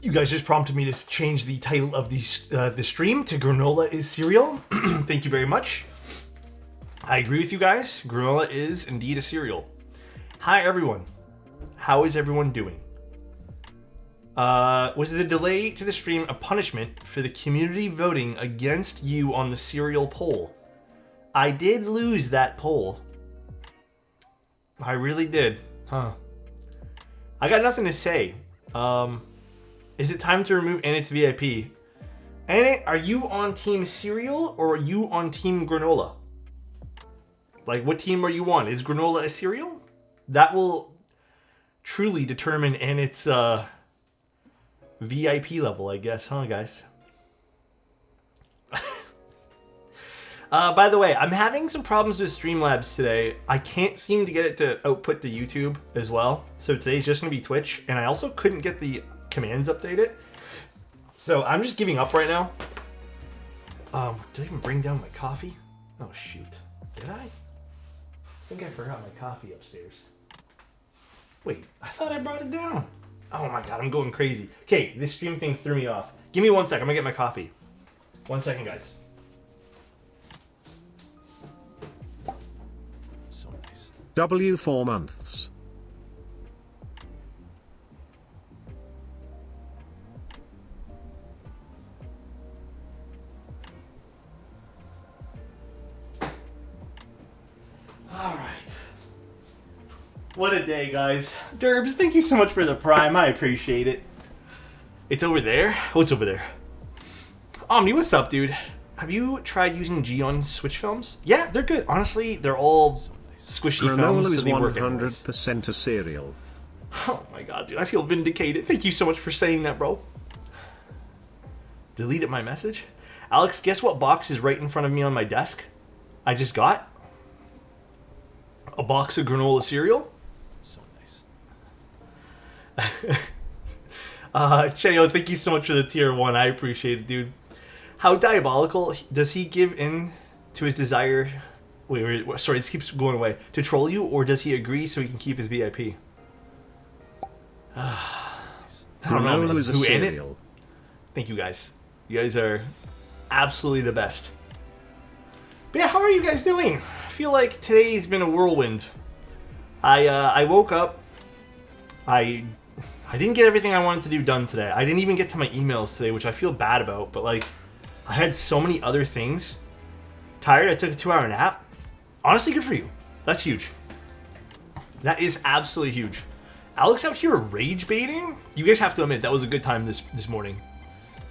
You guys just prompted me to change the title of the stream to Granola is Cereal. Thank you very much. I agree with you guys. Granola is indeed a cereal. Hi, everyone. How is everyone doing? Was the delay to the stream a punishment for the community voting against you on the cereal poll? I did lose that poll. I really did. Huh. I got nothing to say. Is it time to remove Annette's VIP? Annette, are you on Team Cereal or are you on Team Granola? Like, what team are you on? Is Granola a cereal? That will truly determine Annette's VIP level, I guess, huh, guys? By the way, I'm having some problems with Streamlabs today. I can't seem to get it to output to YouTube as well. So today's just going to be Twitch. And I also couldn't get the commands updated. So I'm just giving up right now. Did I even bring down my coffee? Oh, shoot. Did I? I think I forgot my coffee upstairs. Wait, I thought I brought it down. Oh my god, I'm going crazy. Okay, this stream thing threw me off. Give me 1 second, I'm gonna get my coffee. 1 second, guys. So nice. W4 months. Alright. What a day, guys. Derbs, thank you so much for the prime. I appreciate it. It's over there? What's over there? Omni, what's up, dude? Have you tried using G on Switch films? Yeah, they're good. Honestly, they're all squishy films. Granola is so they work 100% a cereal. Oh my god, dude. I feel vindicated. Thank you so much for saying that, bro. Deleted my message? Alex, guess what box is right in front of me on my desk? I just got a box of granola cereal. So nice. Cheo, thank you so much for the tier 1. I appreciate it, dude. How diabolical does he give in to his desire? Wait, sorry, this keeps going away. To troll you, or does he agree so he can keep his VIP? I don't know, man. Granola is a Who in it? cereal. Thank you, guys. You guys are absolutely the best. But yeah, how are you guys doing? I feel like today's been a whirlwind. I woke up. I didn't get everything I wanted to do done today. I didn't even get to my emails today, which I feel bad about. But like, I had so many other things. Tired. I took a 2-hour nap. Honestly, good for you. That's huge. That is absolutely huge. Alex out here rage baiting. You guys have to admit that was a good time this morning.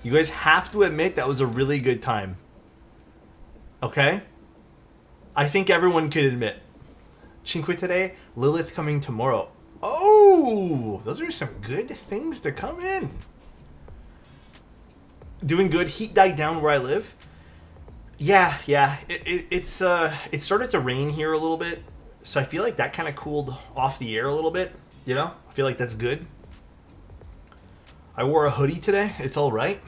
You guys have to admit that was a really good time. Okay? I think everyone could admit. Cinque today, Lilith coming tomorrow. Oh, those are some good things to come in. Doing good. Heat died down where I live. Yeah. It started to rain here a little bit, so I feel like that kind of cooled off the air a little bit. You know, I feel like that's good. I wore a hoodie today. It's all right.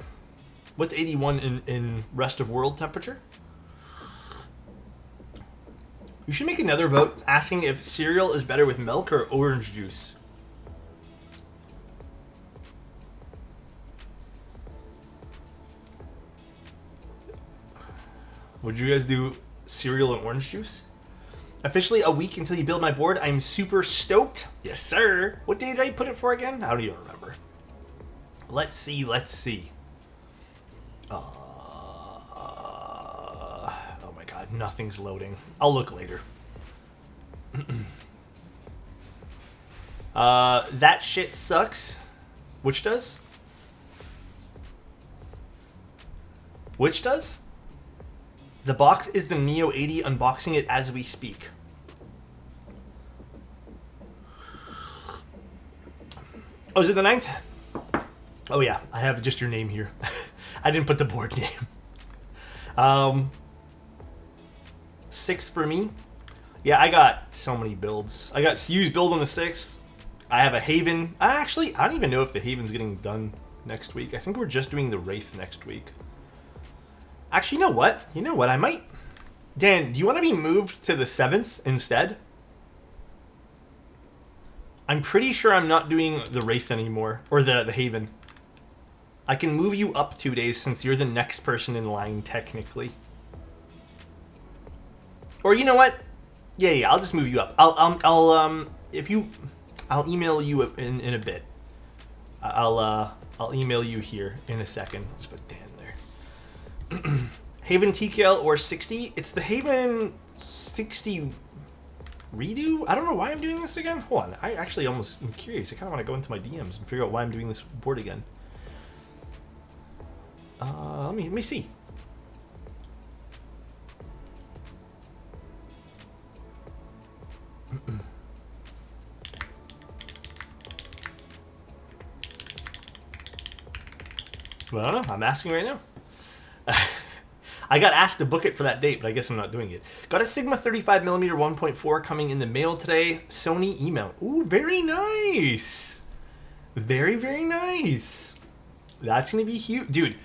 What's 81 in rest of world temperature? You should make another vote asking if cereal is better with milk or orange juice. Would you guys do cereal and orange juice? Officially a week until you build my board. I'm super stoked. Yes, sir. What day did I put it for again? I don't even remember. Let's see. Oh my god, nothing's loading. I'll look later. That shit sucks. Which does? Which does? The box is the Neo 80, unboxing it as we speak. Oh, is it the 9th? Oh yeah, I have just your name here. I didn't put the board name. 6th for me. Yeah, I got so many builds. I got Sue's build on the 6th. I have a Haven. Actually, I don't even know if the Haven's getting done next week. I think we're just doing the Wraith next week. Actually, you know what? I might... Dan, do you want to be moved to the 7th instead? I'm pretty sure I'm not doing the Wraith anymore. Or the Haven. I can move you up 2 days since you're the next person in line technically. Or you know what? Yeah, I'll just move you up. I'll email you in a bit. I'll email you here in a second. Let's put Dan there. Haven TKL or 60? It's the Haven 60 redo? I don't know why I'm doing this again. Hold on. I actually am curious. I kind of want to go into my DMs and figure out why I'm doing this board again. Let me see. Well, I don't know. I'm asking right now. I got asked to book it for that date, but I guess I'm not doing it. Got a Sigma 35mm 1.4 coming in the mail today. Sony E-mount. Ooh, very nice. Very, very nice. That's going to be huge. Dude,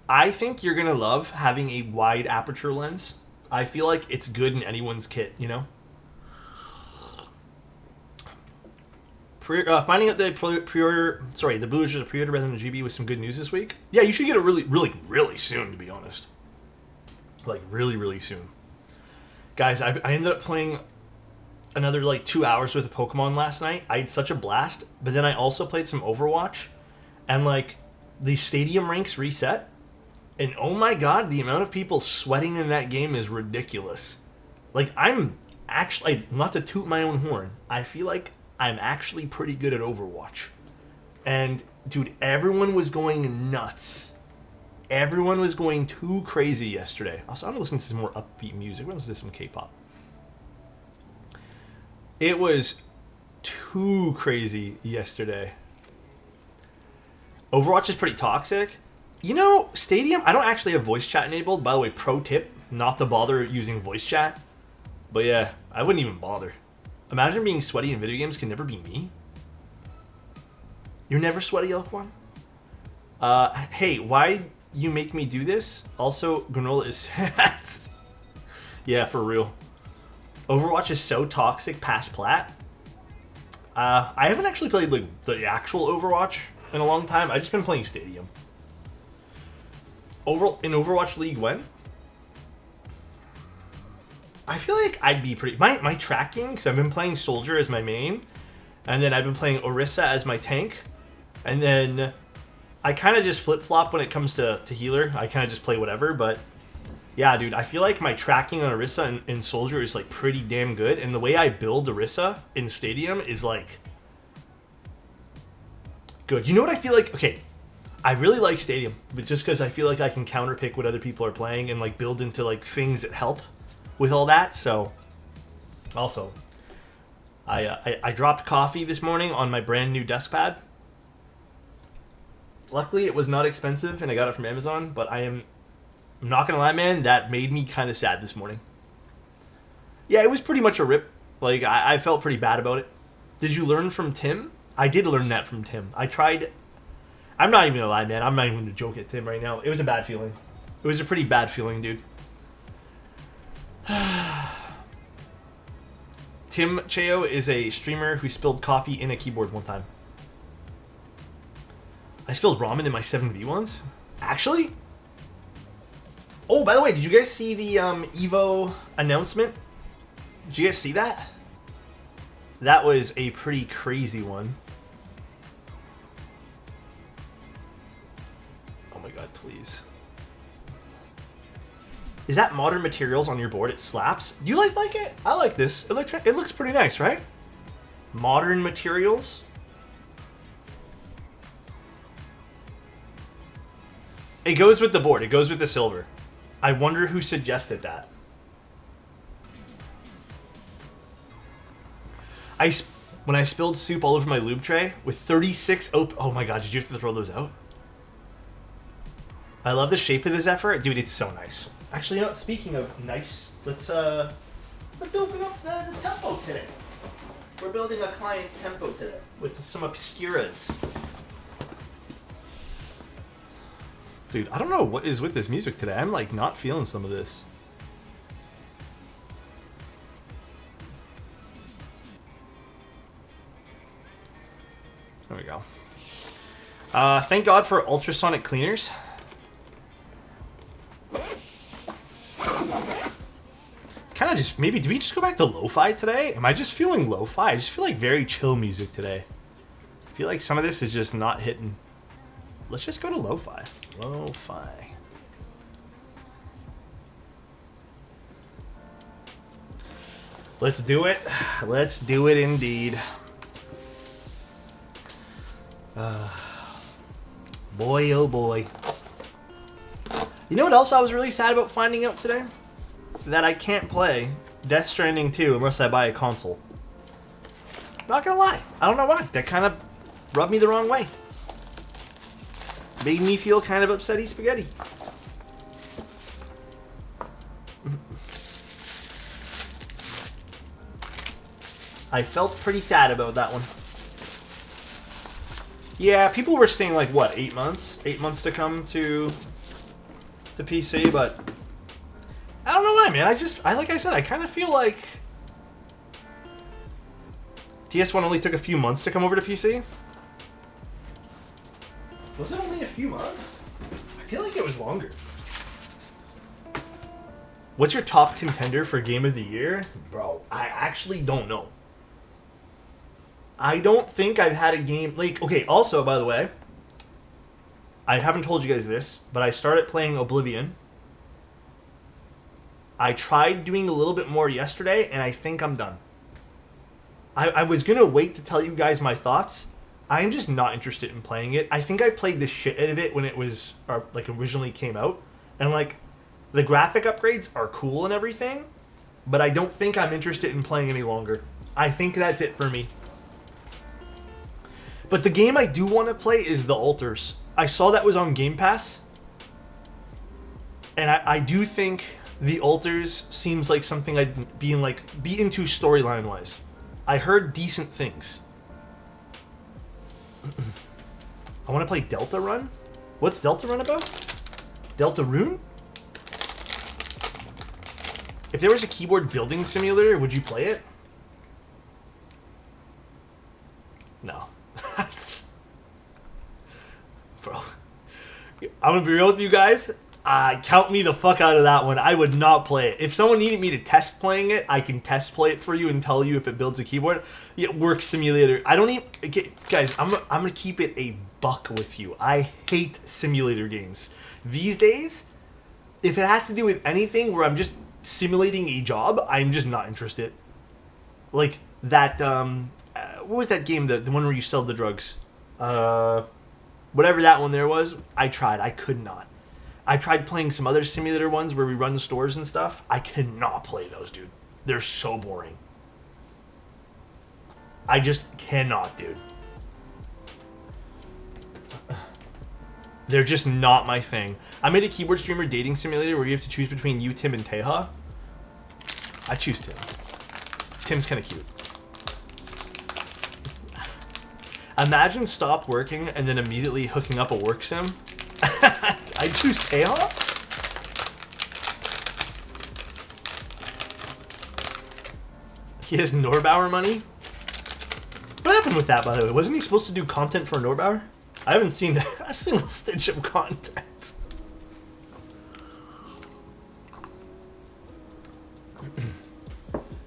I think you're going to love having a wide aperture lens. I feel like it's good in anyone's kit, you know? Finding out the the Blue Ridge pre-order rather than the GB was some good news this week. Yeah, you should get it really soon, to be honest. Like, really soon. Guys, I ended up playing another, 2 hours worth of Pokemon last night. I had such a blast, but then I also played some Overwatch, and, the stadium ranks reset, and oh my god, the amount of people sweating in that game is ridiculous. I'm actually, not to toot my own horn, I feel like I'm actually pretty good at Overwatch. And, dude, everyone was going nuts. Everyone was going too crazy yesterday. Also, I'm going to listen to some more upbeat music. We're going to listen to some K-pop. It was too crazy yesterday. Overwatch is pretty toxic. You know, Stadium, I don't actually have voice chat enabled. By the way, pro tip, not to bother using voice chat. But yeah, I wouldn't even bother. Imagine being sweaty in video games can never be me. You're never sweaty, Elquan? Hey, why you make me do this? Also, granola is sad. Yeah, for real. Overwatch is so toxic past plat. I haven't actually played the actual Overwatch in a long time. I've just been playing Stadium. In Overwatch League when? I feel like I'd be pretty... My tracking, because I've been playing Soldier as my main, and then I've been playing Orisa as my tank, and then I kind of just flip-flop when it comes to healer. I kind of just play whatever, but yeah, dude, I feel like my tracking on Orisa in Soldier is, pretty damn good, and the way I build Orisa in Stadium is, good. You know what I feel like? Okay, I really like Stadium, but just because I feel like I can counterpick what other people are playing and, build into, things that help with all that. So also I dropped coffee this morning on my brand new desk pad. Luckily it was not expensive and I got it from Amazon, but I'm not gonna lie, man, that made me kind of sad this morning. Yeah, it was pretty much a rip. I felt pretty bad about it. Did you learn from Tim? I did learn that from Tim. I tried. I'm not even gonna lie, man, I'm not even gonna joke at Tim right now. It was a bad feeling. It was a pretty bad feeling, dude. Tim Cheo is a streamer who spilled coffee in a keyboard one time. I spilled ramen in my 7v1s? Actually? Oh, by the way, did you guys see the Evo announcement? Did you guys see that? That was a pretty crazy one. Oh my god, please. Is that modern materials on your board? It slaps. Do you guys like it? I like this. It looks pretty nice, right? Modern materials. It goes with the board. It goes with the silver. I wonder who suggested that. When I spilled soup all over my lube tray with 36 oh my god, did you have to throw those out? I love the shape of this effort. Dude, it's so nice. Actually, you know, speaking of nice, let's open up the tempo today. We're building a client's tempo today with some obscuras. Dude, I don't know what is with this music today. I'm not feeling some of this. There we go. Thank God for ultrasonic cleaners. Kind of just, maybe, do we just go back to lo-fi today? Am I just feeling lo-fi? I just feel like very chill music today. I feel like some of this is just not hitting. Let's just go to lo-fi. Lo-fi. Let's do it. Let's do it indeed. Boy, oh boy. You know what else I was really sad about finding out today? That I can't play Death Stranding 2 unless I buy a console. Not gonna lie, I don't know why. That kind of rubbed me the wrong way. Made me feel kind of upsetty spaghetti. I felt pretty sad about that one. Yeah, people were saying like, what, 8 months? 8 months to come to PC, but I don't know why, man. I like I said, I kind of feel like DS1 only took a few months to come over to PC. Was it only a few months? I feel like it was longer. What's your top contender for Game of the Year? Bro, I actually don't know. I don't think I've had a game... Like, okay, also, by the way, I haven't told you guys this, but I started playing Oblivion. I tried doing a little bit more yesterday, and I think I'm done. I was going to wait to tell you guys my thoughts. I'm just not interested in playing it. I think I played the shit out of it when it was, like, originally came out. And, like, the graphic upgrades are cool and everything, but I don't think I'm interested in playing any longer. I think that's it for me. But the game I do want to play is The Alters. I saw that was on Game Pass. And I do think The Alters seems like something I'd be into storyline-wise. I heard decent things. I want to play Deltarune? What's Deltarune about? Deltarune? If there was a keyboard building simulator, would you play it? No. That's... Bro. I'm going to be real with you guys. Count me the fuck out of that one. I would not play it. If someone needed me to test playing it, I can test play it for you and tell you if it builds a keyboard. Yeah, Work Simulator. I don't even... Guys, I'm going to keep it a buck with you. I hate simulator games. These days, if it has to do with anything where I'm just simulating a job, I'm just not interested. Like that... what was that game? The one where you sell the drugs? Whatever that one there was, I tried. I could not. I tried playing some other simulator ones where we run stores and stuff. I cannot play those, dude. They're so boring. I just cannot, dude. They're just not my thing. I made a keyboard streamer dating simulator where you have to choose between you, Tim, and Teja. I choose Tim. Tim's kind of cute. Imagine stopped working and then immediately hooking up a work sim. I choose Teja? He has Norbauer money? What happened with that, by the way? Wasn't he supposed to do content for Norbauer? I haven't seen a single stitch of content.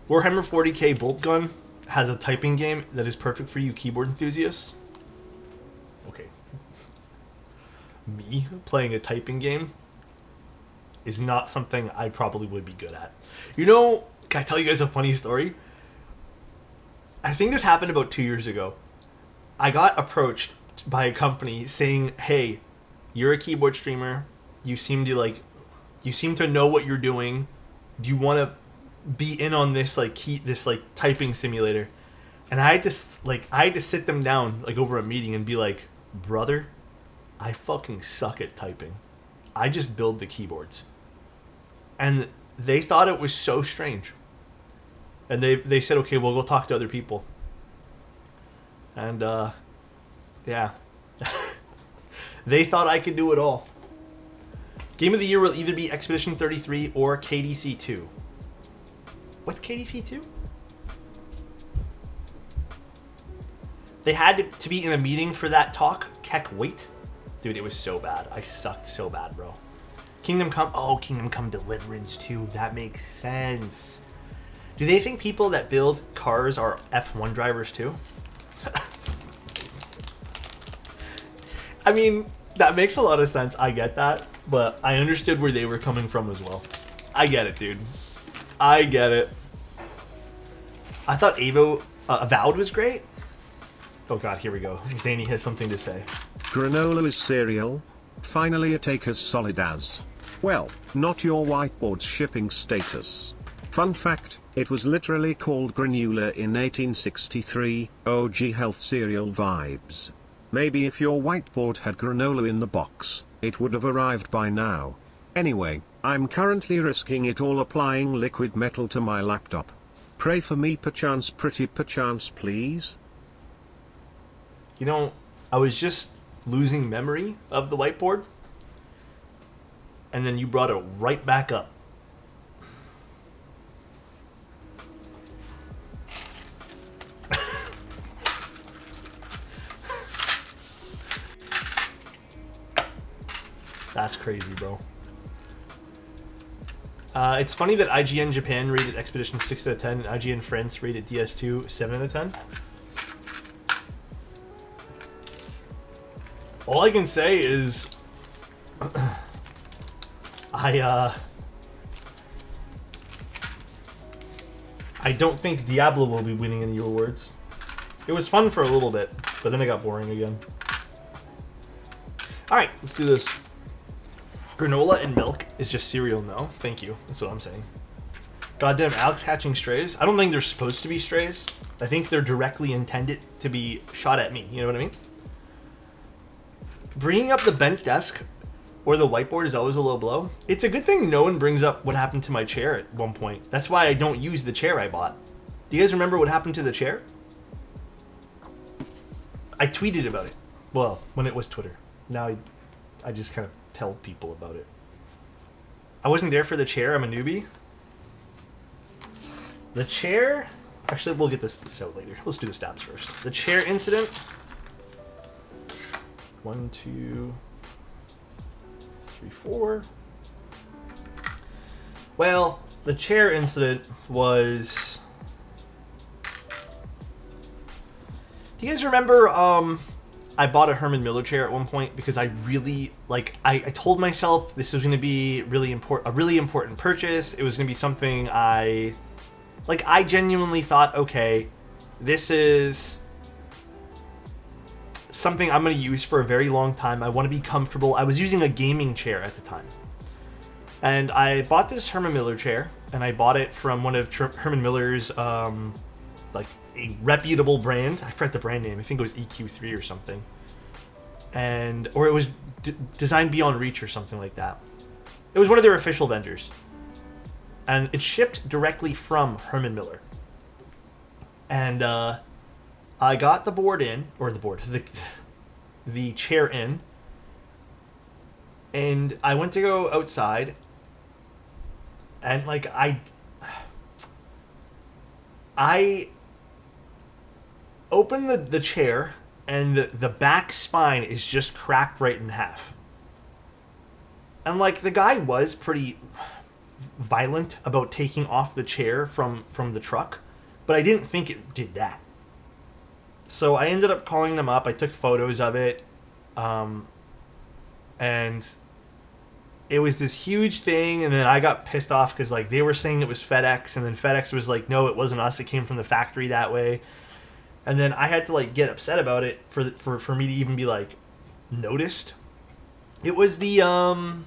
Warhammer 40k Bolt Gun has a typing game that is perfect for you keyboard enthusiasts. Okay. Me playing a typing game is not something I probably would be good at. You know, can I tell you guys a funny story? I think this happened about 2 years ago. I got approached by a company saying, "Hey, you're a keyboard streamer. You seem to know what you're doing. Do you want to be in on this typing simulator?" And I had to sit them down over a meeting and be like, "Brother, I fucking suck at typing. I just build the keyboards." And they thought it was so strange. And they said, "Okay, well, go talk to other people." And yeah. They thought I could do it all. Game of the Year will either be Expedition 33 or KDC 2. What's KDC 2? They had to be in a meeting for that talk. Keck Wait. Dude, it was so bad. I sucked so bad, bro. Kingdom Come. Oh, Kingdom Come Deliverance 2. That makes sense. Do they think people that build cars are F1 drivers too? I mean, that makes a lot of sense. I get that. But I understood where they were coming from as well. I get it, dude. I get it. I thought Avowed was great. Oh god, here we go. Zany has something to say. Granola is cereal. Finally a take as solid as. Well, not your whiteboard's shipping status. Fun fact, it was literally called Granula in 1863, OG health cereal vibes. Maybe if your whiteboard had granola in the box, it would have arrived by now. Anyway, I'm currently risking it all applying liquid metal to my laptop. Pray for me perchance, pretty perchance, please. You know, I was just losing memory of the whiteboard, and then you brought it right back up. That's crazy, bro. It's funny that IGN Japan rated Expedition 6 out of 10 and IGN France rated DS2 7 out of 10. All I can say is I don't think Diablo will be winning any awards. It was fun for a little bit, but then it got boring again. Alright, let's do this. Granola and milk is just cereal, no? Thank you. That's what I'm saying. Goddamn Alex hatching strays. I don't think they're supposed to be strays. I think they're directly intended to be shot at me. You know what I mean? Bringing up the bench desk or the whiteboard is always a low blow. It's a good thing no one brings up what happened to my chair at one point. That's why I don't use the chair I bought. Do you guys remember what happened to the chair? I tweeted about it. Well, when it was Twitter. Now I just kind of tell people about it. I wasn't there for the chair. I'm a newbie. The chair... Actually, we'll get this out later. Let's do the stats first. The chair incident... 1, 2, 3, 4. Well, the chair incident was... Do you guys remember, I bought a Herman Miller chair at one point because I really, I told myself this was going to be a really important purchase. It was going to be something I genuinely thought, okay, this is something I'm going to use for a very long time. I want to be comfortable. I was using a gaming chair at the time. And I bought this Herman Miller chair, and I bought it from one of Herman Miller's, a reputable brand. I forgot the brand name. I think it was EQ3 or something. Or it was Design Beyond Reach or something like that. It was one of their official vendors. And it shipped directly from Herman Miller. And I got the board in, or the chair in, and I went to go outside, and I opened the chair, and the back spine is just cracked right in half. And the guy was pretty violent about taking off the chair from the truck, but I didn't think it did that. So I ended up calling them up. I took photos of it, and it was this huge thing. And then I got pissed off because they were saying it was FedEx, and then FedEx was like, no, it wasn't us. It came from the factory that way. And then I had to get upset about it for me to even be noticed. It was the one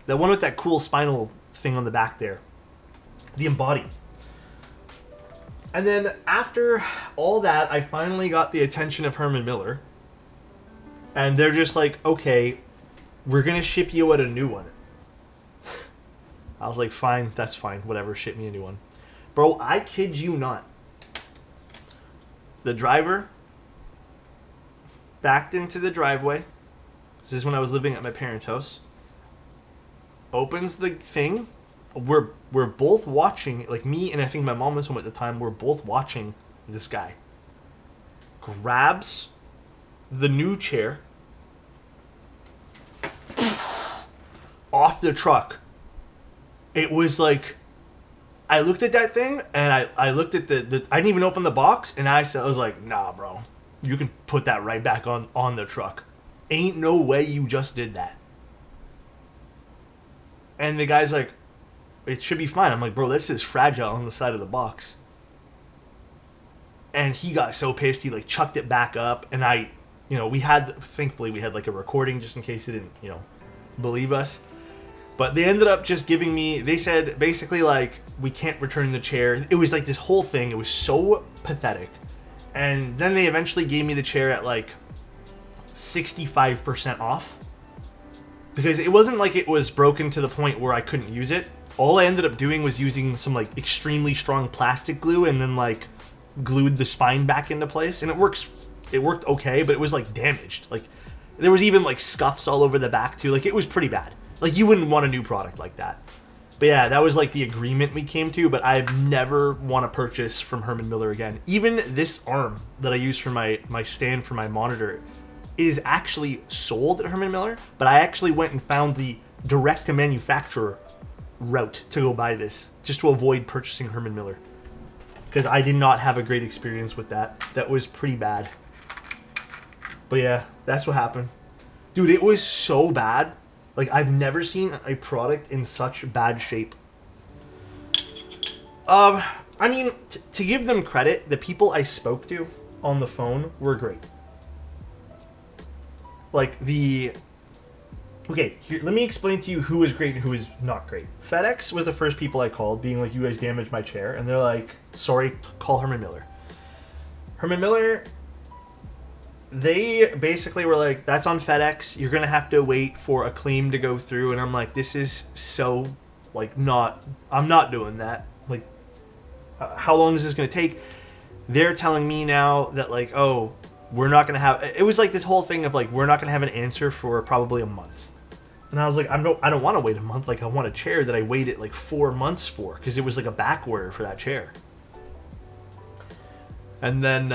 with that cool spinal thing on the back there, the Embody. And then after all that, I finally got the attention of Herman Miller. And they're just like, okay, we're going to ship you out a new one. I was like, fine, that's fine. Whatever, ship me a new one. Bro, I kid you not. The driver backed into the driveway. This is when I was living at my parents' house. Opens the thing. We're both watching, me and I think my mom was home at the time, we're both watching this guy. Grabs the new chair off the truck. It was like, I looked at that thing and I looked at the I didn't even open the box, and I was like, nah, bro, you can put that right back on the truck. Ain't no way you just did that. And the guy's like, it should be fine. I'm like, bro, this is fragile on the side of the box. And he got so pissed, he like chucked it back up. And thankfully we had like a recording just in case he didn't, believe us. But they ended up just giving me, they said basically like, we can't return the chair. It was like this whole thing. It was so pathetic. And then they eventually gave me the chair at like 65% off. Because it wasn't like it was broken to the point where I couldn't use it. All I ended up doing was using some like extremely strong plastic glue and then like glued the spine back into place, and it worked okay, but it was like damaged. Like there was even like scuffs all over the back too. Like it was pretty bad. Like you wouldn't want a new product like that. But yeah, that was like the agreement we came to, but I never want to purchase from Herman Miller again. Even this arm that I use for my stand for my monitor is actually sold at Herman Miller, but I actually went and found the direct to manufacturer route to go buy this just to avoid purchasing Herman Miller. Because I did not have a great experience with that. That was pretty bad. But yeah, that's what happened. Dude, it was so bad. Like, I've never seen a product in such bad shape. I mean, to give them credit, the people I spoke to on the phone were great. Like, Okay, here, let me explain to you who is great and who is not great. FedEx was the first people I called, being like, you guys damaged my chair. And they're like, sorry, call Herman Miller. Herman Miller, they basically were like, that's on FedEx. You're going to have to wait for a claim to go through. And I'm like, this is so, like, I'm not doing that. Like, how long is this going to take? They're telling me now that, like, oh, we're not going to have... It was like this whole thing of, like, we're not going to have an answer for probably a month. And I was like, I don't want to wait a month. Like, I want a chair that I waited like 4 months for, because it was like a back order for that chair. And then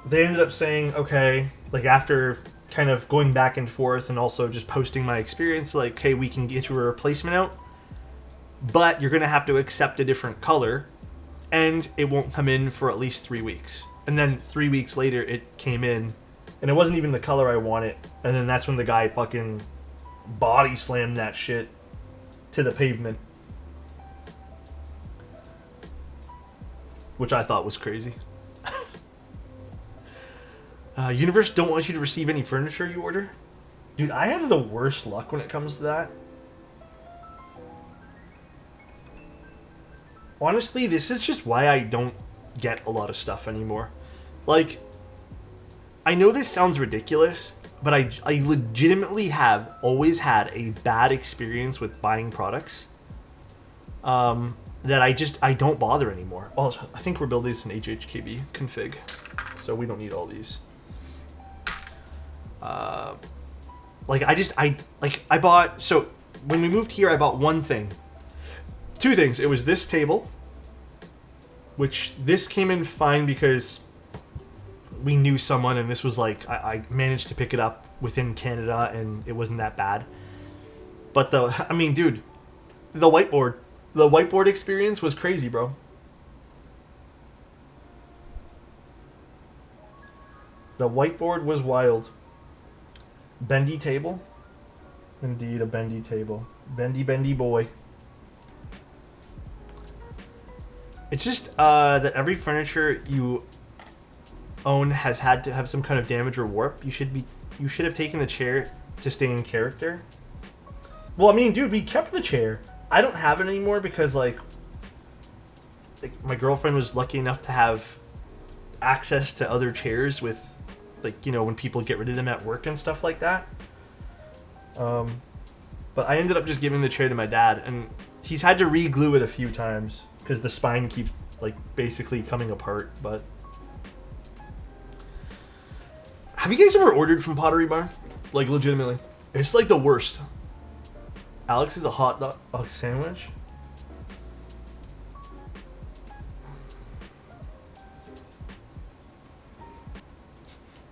they ended up saying, okay, like after kind of going back and forth and also just posting my experience, like, okay, we can get you a replacement out, but you're going to have to accept a different color, and it won't come in for at least 3 weeks. And then 3 weeks later, it came in, and it wasn't even the color I wanted. And then that's when the guy fucking body slammed that shit to the pavement, which I thought was crazy. Universe don't want you to receive any furniture you order. Dude, I have the worst luck when it comes to that. Honestly, this is just why I don't get a lot of stuff anymore. Like, I know this sounds ridiculous, but I legitimately have always had a bad experience with buying products that I don't bother anymore. Oh, I think we're building this in HHKB config, so we don't need all these. I bought, so when we moved here, I bought two things. It was this table, which this came in fine because we knew someone, and this was like, I managed to pick it up within Canada, and it wasn't that bad. But the whiteboard experience was crazy, bro. The whiteboard was wild. Bendy table. Indeed, a bendy table. Bendy boy. It's just that every furniture you own has had to have some kind of damage or warp. You should have taken the chair to stay in character. Well, I mean, dude, we kept the chair. I don't have it anymore because like my girlfriend was lucky enough to have access to other chairs with, like, when people get rid of them at work and stuff like that. But I ended up just giving the chair to my dad, and he's had to re-glue it a few times because the spine keeps like basically coming apart. But have you guys ever ordered from Pottery Barn? Like, legitimately, it's like the worst. Alex is a hot dog sandwich.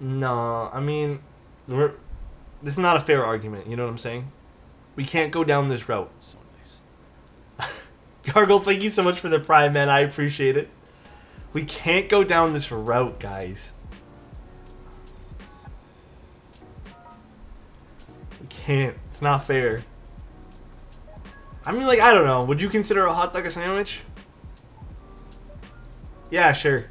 No, I mean, this is not a fair argument. You know what I'm saying? We can't go down this route. So nice. Gargle, thank you so much for the prime, man. I appreciate it. We can't go down this route, guys. We can't. It's not fair. I mean, like, I don't know. Would you consider a hot dog a sandwich? Yeah, sure.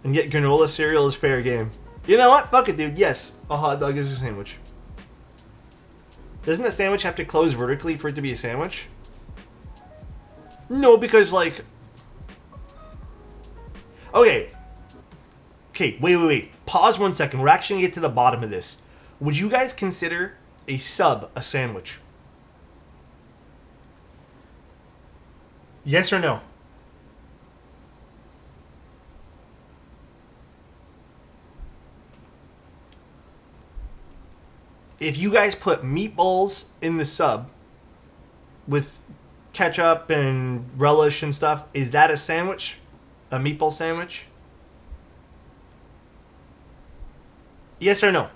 And yet granola cereal is fair game. You know what? Fuck it, dude. Yes, a hot dog is a sandwich. Doesn't a sandwich have to close vertically for it to be a sandwich? No, because, like... Okay. Okay, wait. Pause 1 second. We're actually going to get to the bottom of this. Would you guys consider a sub a sandwich? Yes or no? If you guys put meatballs in the sub with ketchup and relish and stuff, is that a sandwich? A meatball sandwich? Yes or no?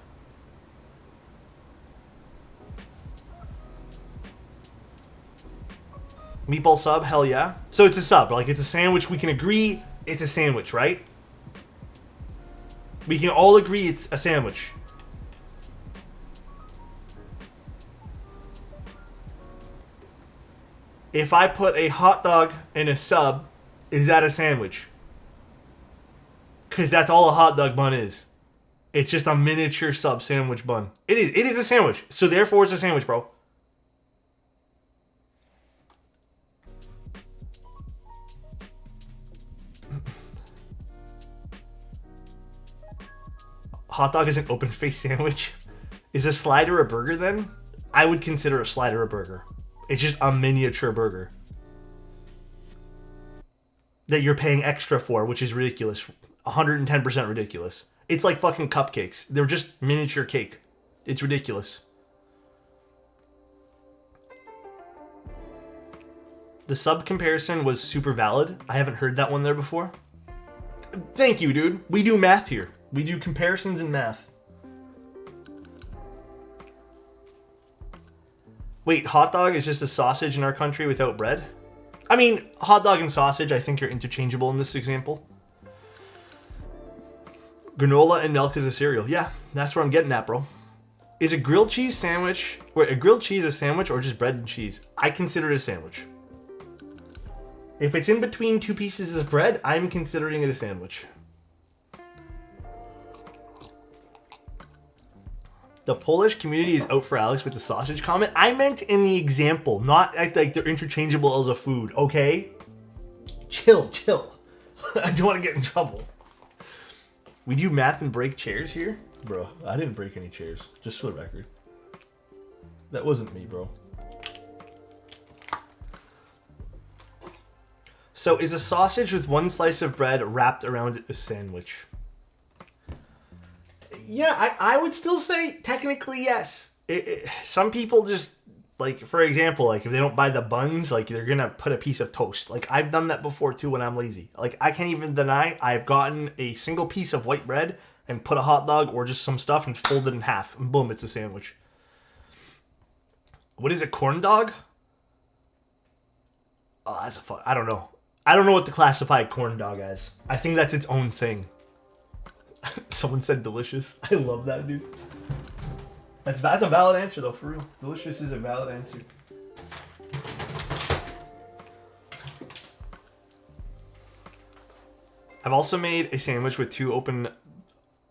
Meatball sub? Hell yeah. So it's a sub. Like, it's a sandwich. We can agree it's a sandwich, right? We can all agree it's a sandwich. If I put a hot dog in a sub, is that a sandwich? Because that's all a hot dog bun is. It's just a miniature sub sandwich bun. It is. It is a sandwich. So therefore it's a sandwich, bro. Hot dog is an open face sandwich. Is a slider a burger then? I would consider a slider a burger. It's just a miniature burger that you're paying extra for, which is ridiculous. 110% ridiculous. It's like fucking cupcakes. They're just miniature cake. It's ridiculous. The sub comparison was super valid. I haven't heard that one there before. Thank you, dude. We do math here. We do comparisons in math. Wait, hot dog is just a sausage in our country without bread? I mean, hot dog and sausage, I think, are interchangeable in this example. Granola and milk is a cereal. Yeah, that's where I'm getting at, bro. Is a grilled cheese sandwich, or a grilled cheese a sandwich, or just bread and cheese? I consider it a sandwich. If it's in between two pieces of bread, I'm considering it a sandwich. The Polish community is out for Alex with the sausage comment. I meant in the example, not act like they're interchangeable as a food, okay? Chill. I don't want to get in trouble. We do math and break chairs here? Bro, I didn't break any chairs, just for the record. That wasn't me, bro. So is a sausage with one slice of bread wrapped around it a sandwich? Yeah, I would still say technically yes. Some people just, like, for example, like if they don't buy the buns, like they're gonna put a piece of toast. Like I've done that before too when I'm lazy. Like I can't even deny I've gotten a single piece of white bread and put a hot dog or just some stuff and fold it in half and boom, it's a sandwich. What is it, corn dog? Oh, that's a fun. I don't know. I don't know what to classify corn dog as. I think that's its own thing. Someone said delicious. I love that, dude. That's a valid answer, though, for real. Delicious is a valid answer. I've also made a sandwich with two open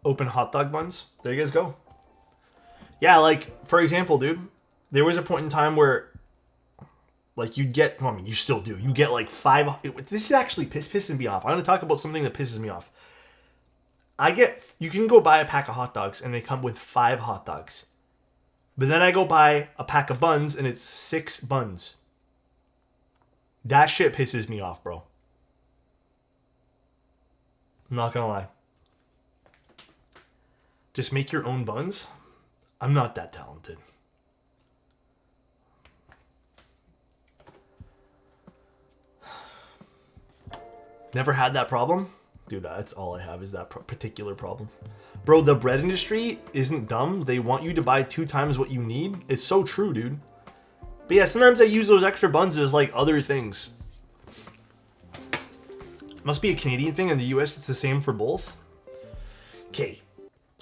hot dog buns. There you guys go. Yeah, like, for example, dude, there was a point in time where, like, you'd get, well, I mean, you still do. You get, like, this is actually pissing me off. I'm going to talk about something that pisses me off. You can go buy a pack of hot dogs and they come with 5 hot dogs. But then I go buy a pack of buns and it's 6 buns. That shit pisses me off, bro. I'm not gonna lie. Just make your own buns? I'm not that talented. Never had that problem? Dude, that's all I have is that particular problem. Bro, the bread industry isn't dumb. They want you to buy 2 times what you need. It's so true, dude. But yeah, sometimes I use those extra buns as like other things. Must be a Canadian thing. In the US, it's the same for both. Okay.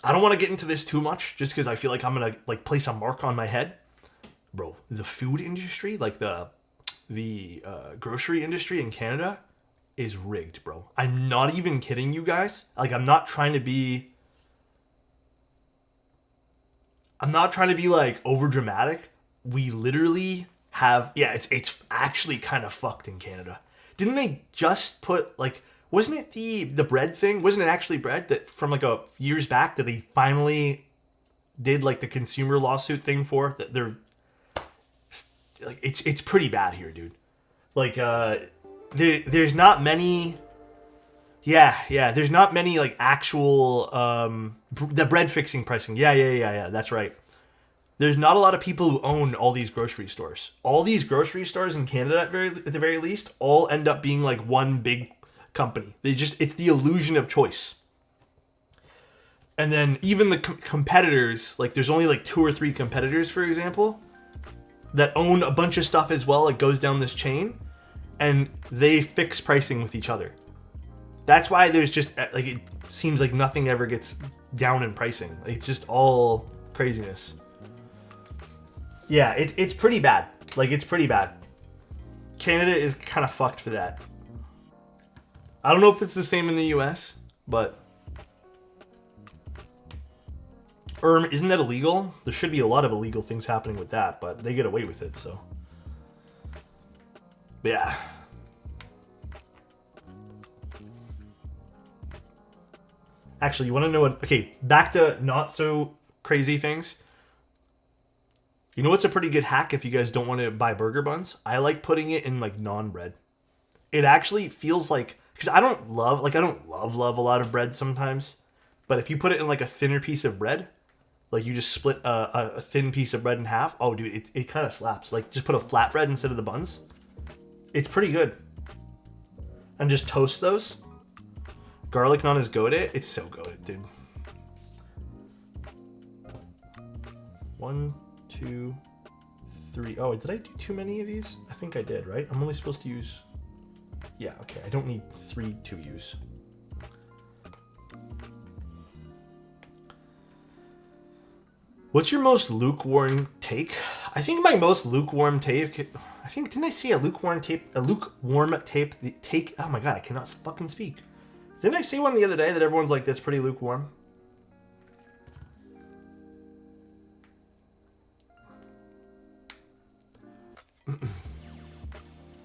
I don't want to get into this too much just because I feel like I'm going to like place a mark on my head. Bro, the food industry, like the grocery industry in Canada is rigged, bro. I'm not even kidding you guys. Like, I'm not trying to be like over dramatic. We literally have, yeah, it's actually kind of fucked in Canada. Didn't they just put like, wasn't it the bread thing? Wasn't it actually bread that from like a years back that they finally did like the consumer lawsuit thing for? That they're like, it's pretty bad here, dude. Like, there's not many. Yeah. There's not many like actual the bread fixing pricing. Yeah. That's right. There's not a lot of people who own all these grocery stores. All these grocery stores in Canada, at the very least, all end up being like one big company. It's the illusion of choice. And then even the competitors, like there's only like 2 or 3 competitors, for example, that own a bunch of stuff as well. It goes down this chain, and they fix pricing with each other. That's why there's just like, it seems like nothing ever gets down in pricing. It's just all craziness. Yeah, it's pretty bad. Like, it's pretty bad. Canada is kind of fucked for that. I don't know if it's the same in the US, but or isn't that illegal? There should be a lot of illegal things happening with that, but they get away with it, so. But yeah. Actually, you want to know what... Okay, back to not so crazy things. You know what's a pretty good hack if you guys don't want to buy burger buns? I like putting it in like non-bread. It actually feels like... Because I don't love a lot of bread sometimes. But if you put it in like a thinner piece of bread, like you just split a thin piece of bread in half. Oh, dude, it kind of slaps. Like just put a flatbread instead of the buns. It's pretty good. And just toast those. Garlic naan is goated. It's so goated, dude. 1, 2, 3. Oh, did I do too many of these? I think I did, right? I'm only supposed to use... Yeah, okay. I don't need 3 to use. What's your most lukewarm take? I think my most lukewarm take... I think, didn't I say a lukewarm take? A lukewarm take... Oh my god, I cannot fucking speak. Didn't I say one the other day that everyone's like, that's pretty lukewarm?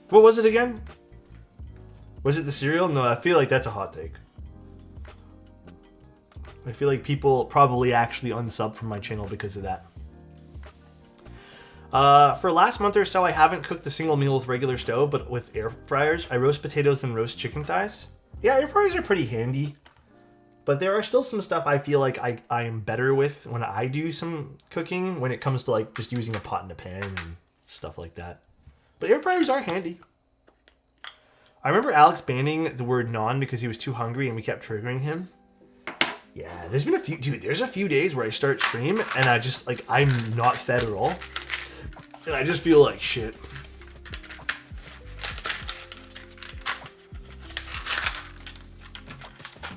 What was it again? Was it the cereal? No, I feel like that's a hot take. I feel like people probably actually unsub from my channel because of that. For last month or so, I haven't cooked a single meal with regular stove, but with air fryers. I roast potatoes and roast chicken thighs. Yeah, air fryers are pretty handy. But there are still some stuff I feel like I am better with when I do some cooking, when it comes to like just using a pot and a pan and stuff like that. But air fryers are handy. I remember Alex banning the word non because he was too hungry and we kept triggering him. Yeah, there's been a few... Dude, there's a few days where I start stream and I just, like, I'm not fed at all. And I just feel like shit.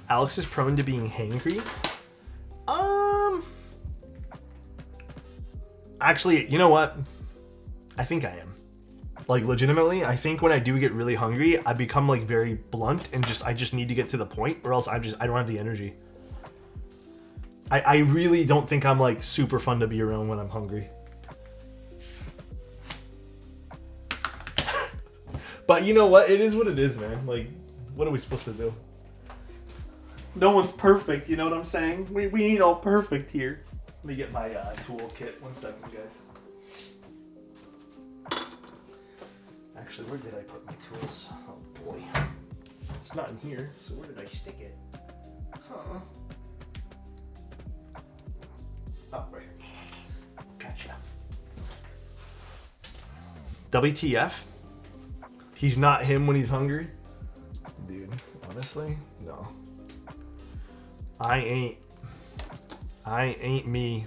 Alex is prone to being hangry. Actually, you know what? I think I am. Like, legitimately, I think when I do get really hungry, I become, like, very blunt and I just need to get to the point, or else I don't have the energy. I really don't think I'm, like, super fun to be around when I'm hungry. But you know what? It is what it is, man. Like, what are we supposed to do? No one's perfect, you know what I'm saying? We ain't all perfect here. Let me get my tool kit. 1 second, guys. Actually, where did I put my tools? Oh, boy. It's not in here, so where did I stick it? Huh. Oh, right. Gotcha. WTF? He's not him when he's hungry? Dude, honestly, no. I ain't me.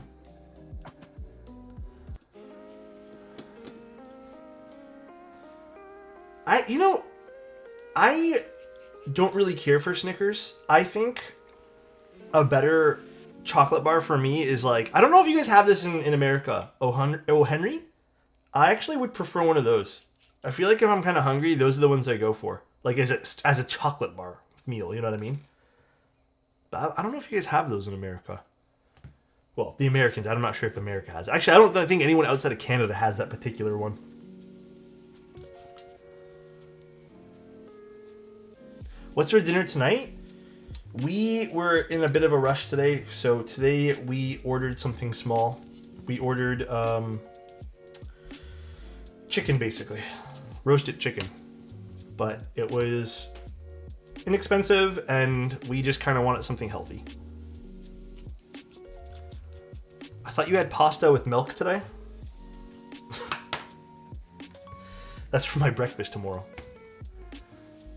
I don't really care for Snickers. I think a better chocolate bar for me is like, I don't know if you guys have this in America. O. Henry? I actually would prefer one of those. I feel like if I'm kind of hungry, those are the ones I go for. Like as a chocolate bar meal, you know what I mean? But I don't know if you guys have those in America. Well, the Americans, I'm not sure if America has. Actually, I don't think anyone outside of Canada has that particular one. What's for dinner tonight? We were in a bit of a rush today, so today we ordered something small. We ordered chicken, basically. Roasted chicken. But it was inexpensive, and we just kind of wanted something healthy. I thought you had pasta with milk today? That's for my breakfast tomorrow.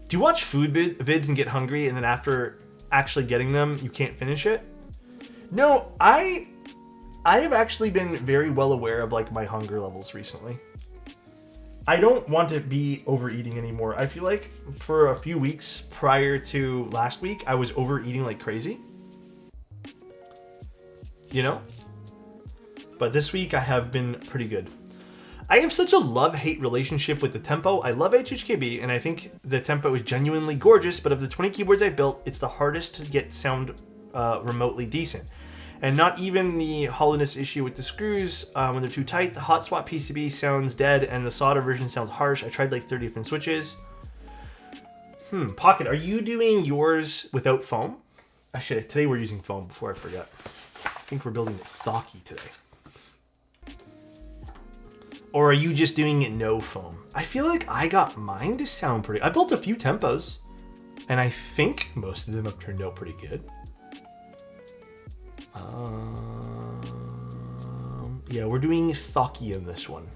Do you watch food vids and get hungry, and then after actually getting them, you can't finish it? No, I have actually been very well aware of like my hunger levels recently. I don't want to be overeating anymore. I feel like for a few weeks prior to last week, I was overeating like crazy. You know? But this week I have been pretty good. I have such a love-hate relationship with the Tempo. I love HHKB, and I think the Tempo is genuinely gorgeous, but of the 20 keyboards I built, it's the hardest to get sound remotely decent. And not even the hollowness issue with the screws, when they're too tight. The hot swap PCB sounds dead, and the solder version sounds harsh. I tried like 30 different switches. Pocket, are you doing yours without foam? Actually, today we're using foam, before I forget. I think we're building it stocky today. Or are you just doing it no foam? I feel like I got mine to sound pretty... I built a few Tempos, and I think most of them have turned out pretty good. Yeah, we're doing Thocky in this one.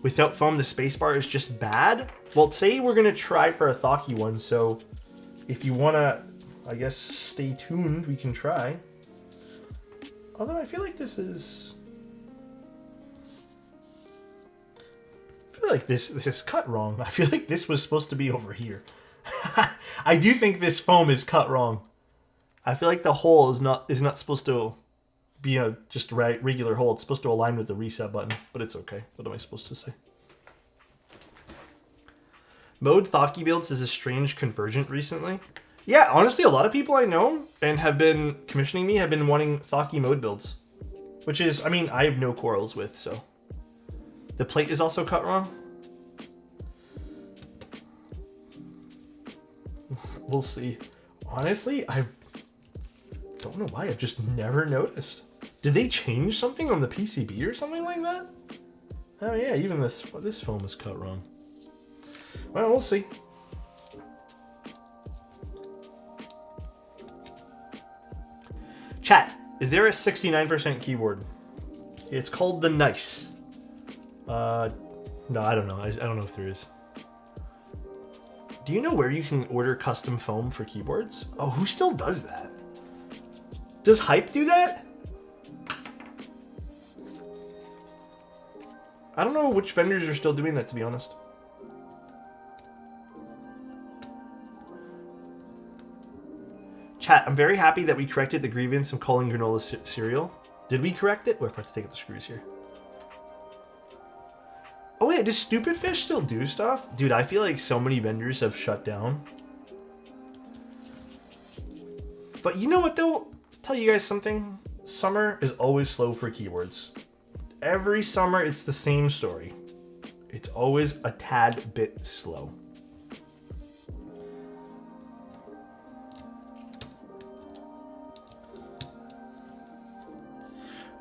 Without foam, the spacebar is just bad. Well, today we're going to try for a Thocky one, so if you want to, I guess, stay tuned, we can try. Although I feel like this is... I feel like this is cut wrong. I feel like this was supposed to be over here. I do think this foam is cut wrong. I feel like the hole is not supposed to be a just regular hole. It's supposed to align with the reset button, but it's okay. What am I supposed to say? Mode Thocky builds is a strange convergent recently. Yeah, honestly, a lot of people I know and have been commissioning me have been wanting Thocky mode builds, which is, I mean, I have no quarrels with, so. The plate is also cut wrong. We'll see. Honestly, I don't know why. I've just never noticed. Did they change something on the PCB or something like that? Oh yeah, even this foam is cut wrong. Well, we'll see. Chat, is there a 69% keyboard? It's called the Nice. No, I don't know. I don't know if there is. Do you know where you can order custom foam for keyboards? Oh, who still does that? Does Hype do that? I don't know which vendors are still doing that, to be honest. Chat, I'm very happy that we corrected the grievance of calling granola cereal. Did we correct it? Or if I have to take out the screws here. Oh wait, does Stupid Fish still do stuff? Dude, I feel like so many vendors have shut down. But you know what though? I'll tell you guys something. Summer is always slow for keyboards. Every summer it's the same story. It's always a tad bit slow.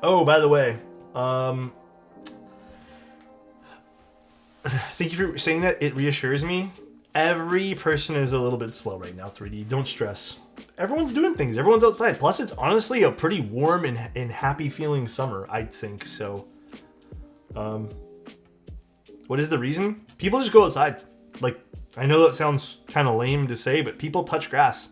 Oh, by the way, thank you for saying that. It reassures me. Every person is a little bit slow right now, 3D. Don't stress. Everyone's doing things. Everyone's outside. Plus, it's honestly a pretty warm and happy feeling summer, I think. So, what is the reason? People just go outside. Like, I know that sounds kind of lame to say, but people touch grass.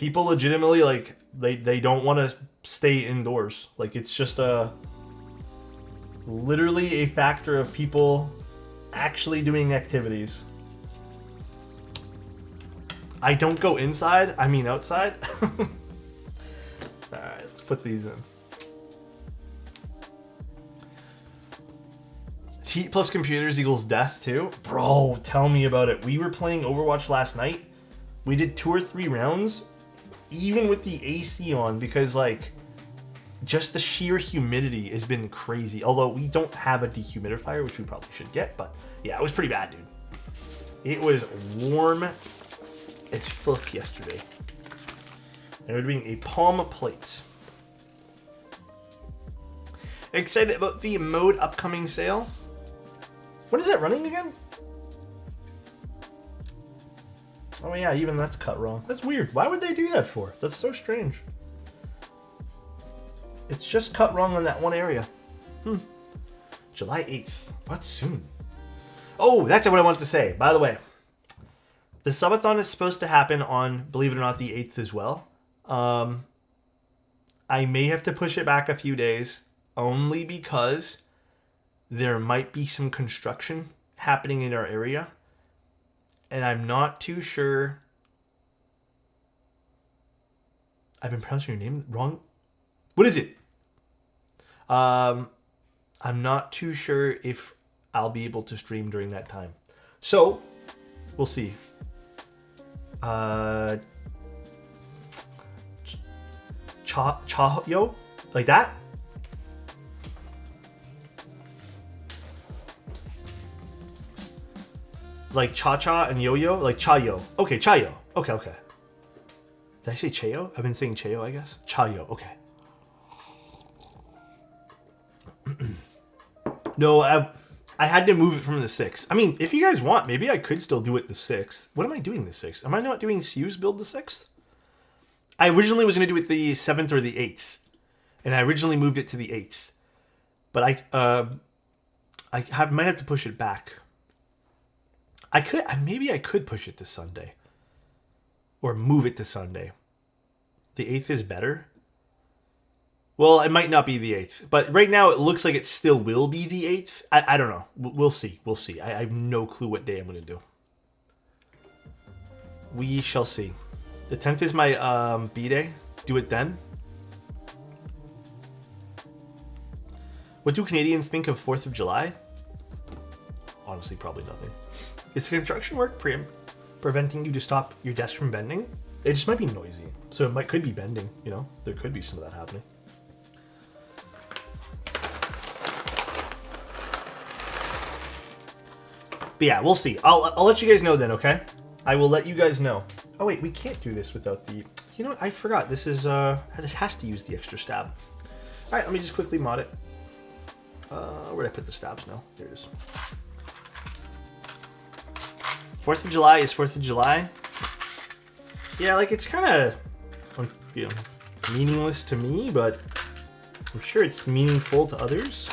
People legitimately, like, they don't want to stay indoors. Like, it's just literally a factor of people actually doing activities. I don't go inside, I mean outside. Alright, let's put these in. Heat plus computers equals death too? Bro, tell me about it. We were playing Overwatch last night. We did 2 or 3 rounds, even with the AC on, because like, just the sheer humidity has been crazy. Although we don't have a dehumidifier, which we probably should get, but yeah, it was pretty bad, dude. It was warm as fuck yesterday. And we're doing a palm plate. Excited about the mode upcoming sale. When is that running again? Oh yeah, even that's cut wrong. That's weird. Why would they do that for? That's so strange. It's just cut wrong on that one area. July 8th. What, soon? Oh, that's what I wanted to say. By the way, the subathon is supposed to happen on, believe it or not, the 8th as well. I may have to push it back a few days, only because there might be some construction happening in our area. And I'm not too sure. I've been pronouncing your name wrong. What is it? I'm not too sure if I'll be able to stream during that time. So, we'll see. Cha-yo? Like that? Like cha-cha and yo-yo? Like cha-yo. Okay, cha-yo. Okay, okay. Did I say chayo? I've been saying chayo, I guess. Cha-yo, okay. No, I had to move it from the 6th. I mean, if you guys want, maybe I could still do it the 6th. What am I doing the 6th? Am I not doing CU's build the 6th? I originally was going to do it the 7th or the 8th. And I originally moved it to the 8th. But I might have to push it back. Maybe I could push it to Sunday. Or move it to Sunday. The 8th is better. Well, it might not be the 8th. But right now it looks like it still will be the 8th. I don't know. We'll see. We'll see. I have no clue what day I'm going to do. We shall see. The 10th is my B-day. Do it then. What do Canadians think of 4th of July? Honestly, probably nothing. Is the construction work preventing you to stop your desk from bending? It just might be noisy. So it could be bending, you know? There could be some of that happening. But yeah, we'll see. I'll let you guys know then, okay? I will let you guys know. Oh wait, we can't do this without the... You know what? I forgot. This is this has to use the extra stab. All right, let me just quickly mod it. Where'd I put the stabs now? There it is. 4th of July is 4th of July. Yeah, like it's kind of, you know, meaningless to me, but I'm sure it's meaningful to others,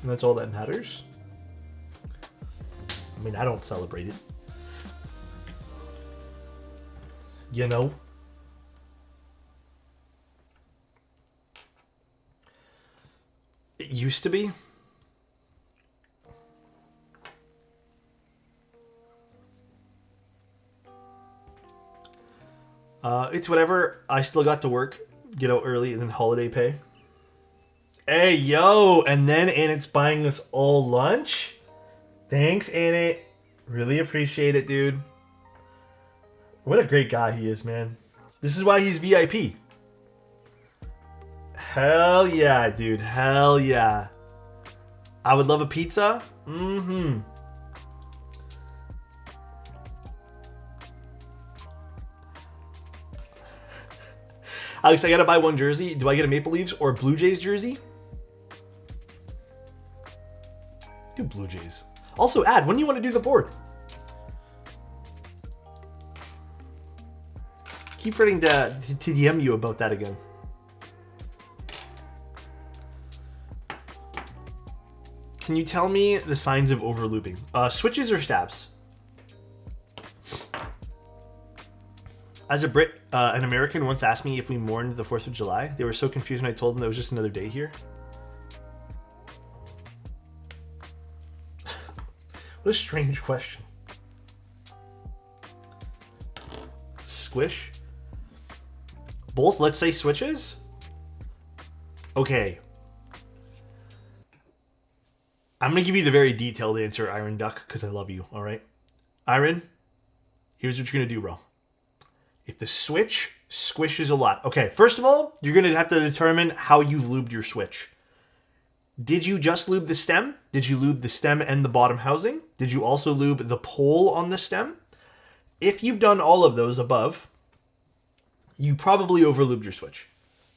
and that's all that matters. I mean, I don't celebrate it. You know? It used to be. It's whatever. I still got to work, get out early, and then holiday pay. Hey, yo! And then Annette's buying us all lunch? Thanks, Annette. Really appreciate it, dude. What a great guy he is, man. This is why he's VIP. Hell yeah, dude. Hell yeah. I would love a pizza. Mm-hmm. Alex, I gotta buy one jersey. Do I get a Maple Leafs or Blue Jays jersey? Do Blue Jays. Also, when do you want to do the board? Keep forgetting to DM you about that again. Can you tell me the signs of overlooping? Switches or stabs? As a Brit, An American once asked me if we mourned the 4th of July. They were so confused when I told them it was just another day here. What a strange question. Squish? Both, let's say, switches? Okay. I'm going to give you the very detailed answer, Iron Duck, because I love you, all right? Iron, here's what you're going to do, bro. If the switch squishes a lot. Okay, first of all, you're going to have to determine how you've lubed your switch. Did you just lube the stem? Did you lube the stem and the bottom housing? Did you also lube the pole on the stem? If you've done all of those above, you probably overlubed your switch.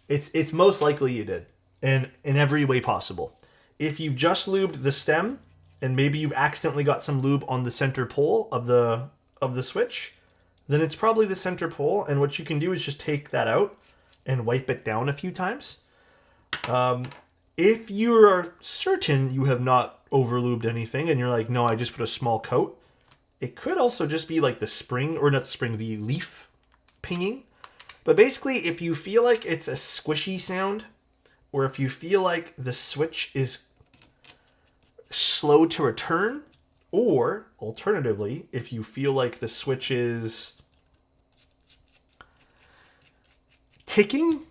It's most likely you did, and in every way possible. If you've just lubed the stem, and maybe you've accidentally got some lube on the center pole of the switch, then it's probably the center pole, and what you can do is just take that out and wipe it down a few times. If you're certain you have not overlubed anything, and you're like, no, I just put a small coat, it could also just be like the spring, or not the spring, the leaf pinging. But basically, if you feel like it's a squishy sound, or if you feel like the switch is slow to return, or alternatively, if you feel like the switch is ticking,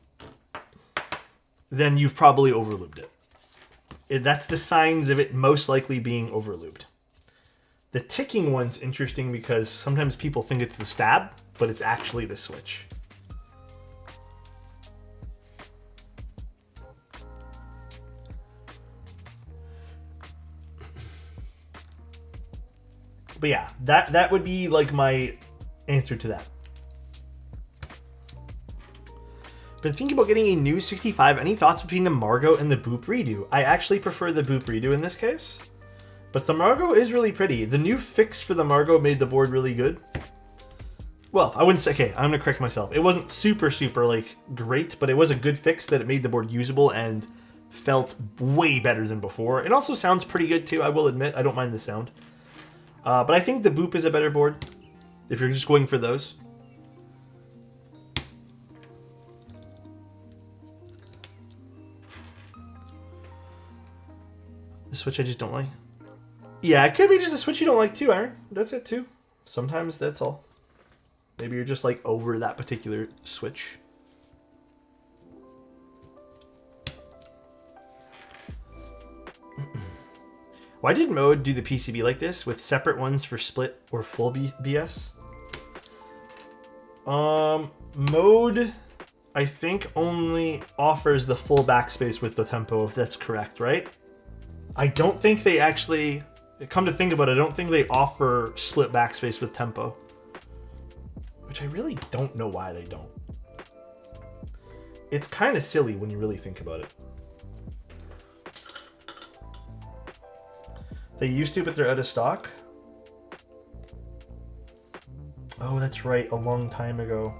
then you've probably overlubed it. That's the signs of it most likely being overlubed. The ticking one's interesting because sometimes people think it's the stab, but it's actually the switch. But yeah, that would be like my answer to that. Been thinking about getting a new 65. Any thoughts between the Margot and the Boop redo? I actually prefer the Boop redo in this case. But the Margot is really pretty. The new fix for the Margot made the board really good. Well, I wouldn't say... Okay, I'm going to correct myself. It wasn't super, like, great, but it was a good fix that it made the board usable and felt way better than before. It also sounds pretty good, too, I will admit. I don't mind the sound. But I think the Boop is a better board, if you're just going for those. The Switch I just don't like. Yeah, it could be just a Switch you don't like too, Aaron. That's it too. Sometimes that's all. Maybe you're just like over that particular Switch. Why did Mode do the PCB like this with separate ones for split or full BS? Mode, I think, only offers the full backspace with the tempo, if that's correct, right? I don't think they actually, come to think about it, I don't think they offer split backspace with tempo. Which I really don't know why they don't. It's kind of silly when you really think about it. They used to, but they're out of stock. Oh, that's right, a long time ago.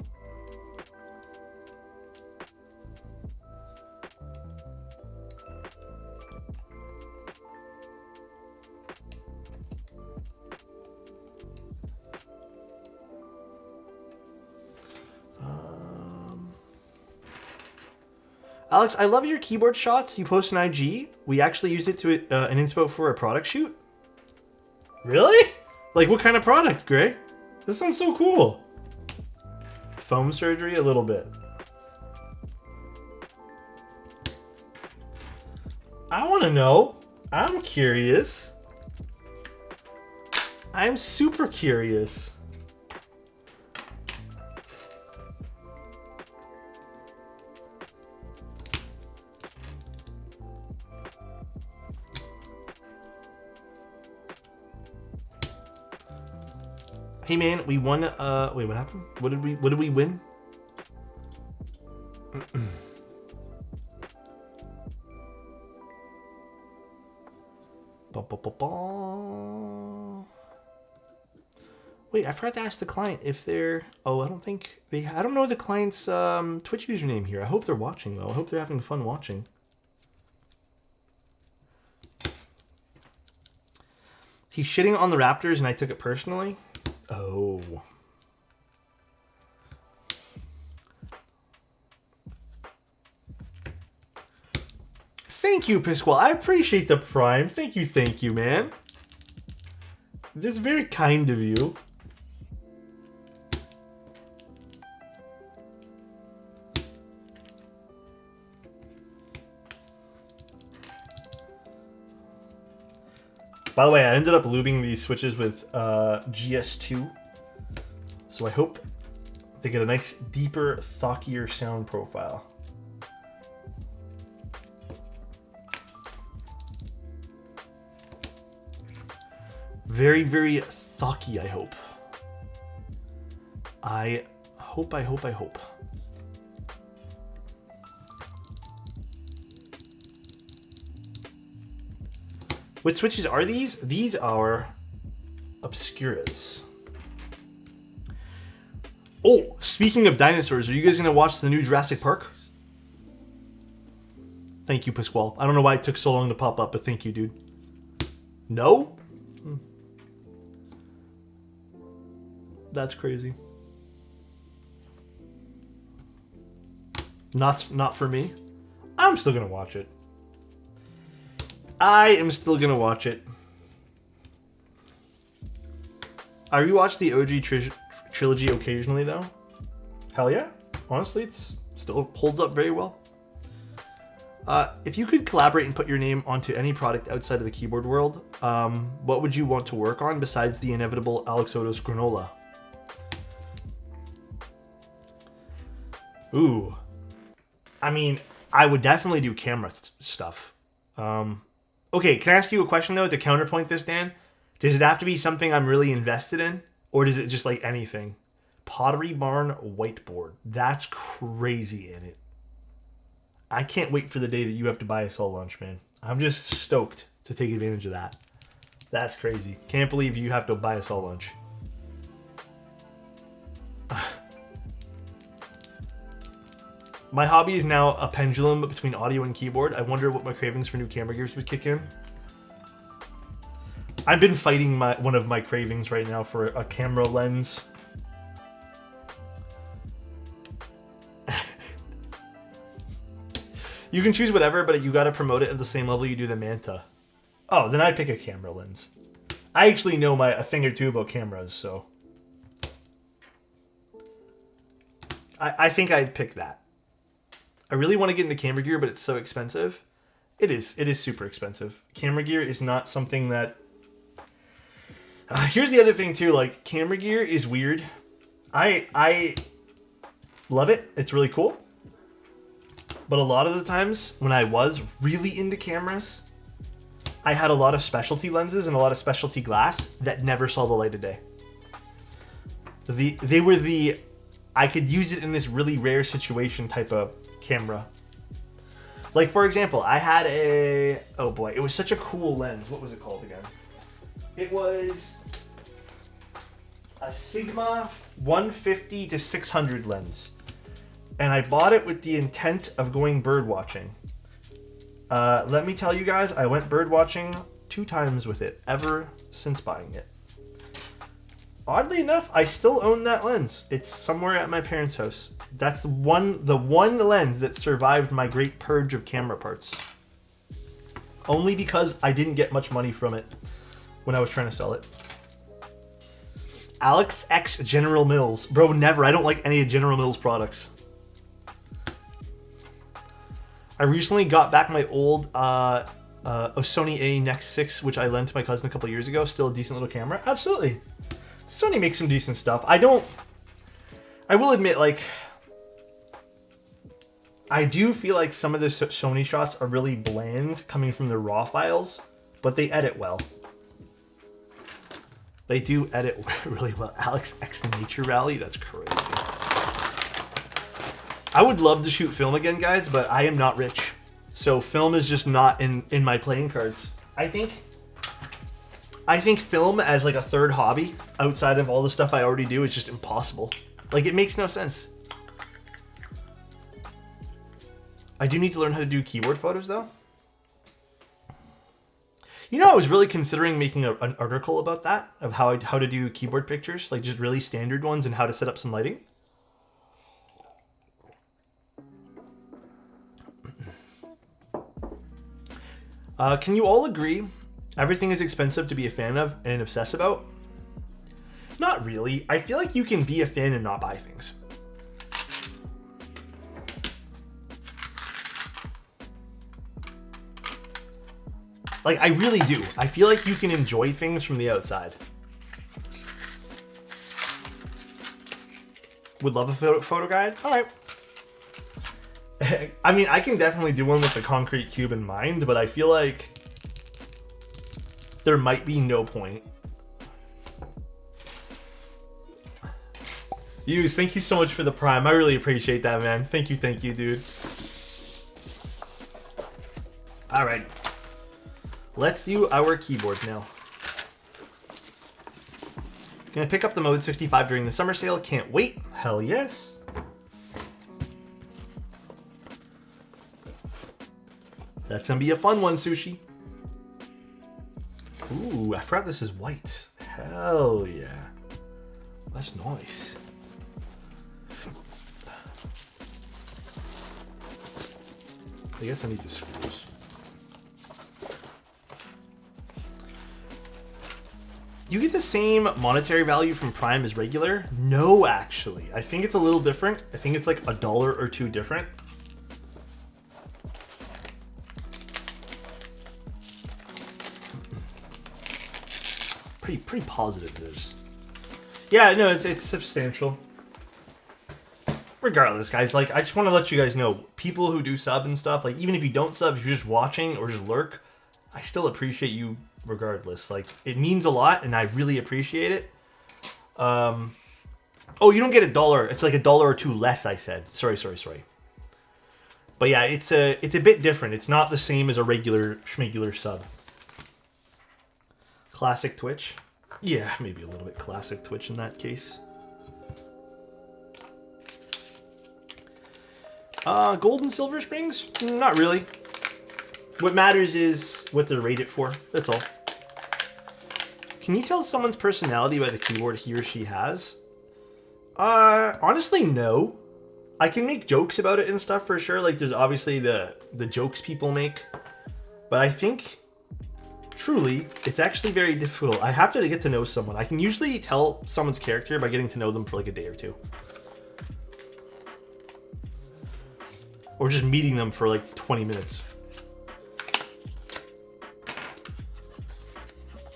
Alex, I love your keyboard shots you post in IG. We actually used it to an inspo for a product shoot. Really? Like, what kind of product, Gray? This sounds so cool. Foam surgery? A little bit. I want to know. I'm curious. I'm super curious. Hey man, we won. Wait, what happened? What did we win? Wait, I forgot to ask the client if they're. Oh, I don't think they. I don't know the client's Twitch username here. I hope they're watching though. I hope they're having fun watching. He's shitting on the Raptors, and I took it personally. Oh. Thank you, Pisqual. I appreciate the Prime. Thank you, man. This is very kind of you. By the way, I ended up lubing these switches with GS2. So I hope they get a nice, deeper, thockier sound profile. Very, very thocky, I hope. I hope. What switches are these? These are Obscuras. Oh, speaking of dinosaurs, are you guys going to watch the new Jurassic Park? Thank you, Pasquale. I don't know why it took so long to pop up, but thank you, dude. No? That's crazy. Not for me. I'm still going to watch it. I am still going to watch it. I rewatch the OG trilogy occasionally, though. Hell yeah. Honestly, it's still holds up very well. If you could collaborate and put your name onto any product outside of the keyboard world, what would you want to work on besides the inevitable Alexotos granola? Ooh. I mean, I would definitely do camera stuff. Okay, can I ask you a question, though, to counterpoint this, Dan? Does it have to be something I'm really invested in? Or does it just like anything? Pottery Barn whiteboard. That's crazy in it. I can't wait for the day that you have to buy us all lunch, man. I'm just stoked to take advantage of that. That's crazy. Can't believe you have to buy us all lunch. My hobby is now a pendulum between audio and keyboard. I wonder what my cravings for new camera gears would kick in. I've been fighting one of my cravings right now for a camera lens. You can choose whatever, but you gotta promote it at the same level you do the Manta. Oh, then I'd pick a camera lens. I actually know a thing or two about cameras, so... I think I'd pick that. I really want to get into camera gear, but it's so expensive. It is super expensive. Camera gear is not something that... here's the other thing too, like, camera gear is weird. I love it. It's really cool. But a lot of the times, when I was really into cameras, I had a lot of specialty lenses and a lot of specialty glass that never saw the light of day. They were the... I could use it in this really rare situation type of camera. Like, for example, I had a... Oh boy, it was such a cool lens. What was it called again? It was a Sigma 150 to 600 lens. And I bought it with the intent of going bird watching. Let me tell you guys, I went bird watching 2 times with it, ever since buying it. Oddly enough, I still own that lens. It's somewhere at my parents' house. That's the one lens that survived my great purge of camera parts. Only because I didn't get much money from it when I was trying to sell it. Alex X General Mills. Bro, never. I don't like any of General Mills products. I recently got back my old Sony A Nex 6, which I lent to my cousin a couple years ago. Still a decent little camera. Absolutely. Sony makes some decent stuff. I will admit, like, I do feel like some of the Sony shots are really bland coming from the raw files, but they edit well. They do edit really well. Alex X Nature Rally, that's crazy. I would love to shoot film again, guys, but I am not rich. So film is just not in my playing cards. I think film as like a third hobby outside of all the stuff I already do is just impossible. Like, it makes no sense. I do need to learn how to do keyboard photos, though. You know, I was really considering making an article about that, of how to do keyboard pictures, like just really standard ones, and how to set up some lighting. Can you all agree everything is expensive to be a fan of and obsess about? Not really. I feel like you can be a fan and not buy things. Like, I really do. I feel like you can enjoy things from the outside. Would love a photo guide? All right. I mean, I can definitely do one with the concrete cube in mind, but I feel like there might be no point. Hughes, thank you so much for the Prime. I really appreciate that, man. Thank you, dude. Alrighty. Let's do our keyboard now. Gonna pick up the Mode 65 during the summer sale. Can't wait. Hell yes. That's gonna be a fun one, Sushi. Ooh, I forgot this is white. Hell yeah. That's nice. I guess I need the screws. You get the same monetary value from Prime as regular? No, actually. I think it's a little different. I think it's like $1 or $2 different. Pretty positive it is. Yeah, no, it's substantial. Regardless, guys, like, I just want to let you guys know, people who do sub and stuff, like, even if you don't sub, if you're just watching or just lurk, I still appreciate you regardless. Like, it means a lot, and I really appreciate it. Oh, you don't get $1. It's like $1 or $2 less, I said. Sorry. But yeah, it's a bit different. It's not the same as a regular schmegular sub. Classic Twitch. Yeah, maybe a little bit classic Twitch in that case. Gold and silver springs? Not really. What matters is what they're rated for. That's all. Can you tell someone's personality by the keyboard he or she has? Honestly, no. I can make jokes about it and stuff for sure. Like, there's obviously the jokes people make. But I think, truly, it's actually very difficult. I have to get to know someone. I can usually tell someone's character by getting to know them for like a day or two. Or just meeting them for like 20 minutes.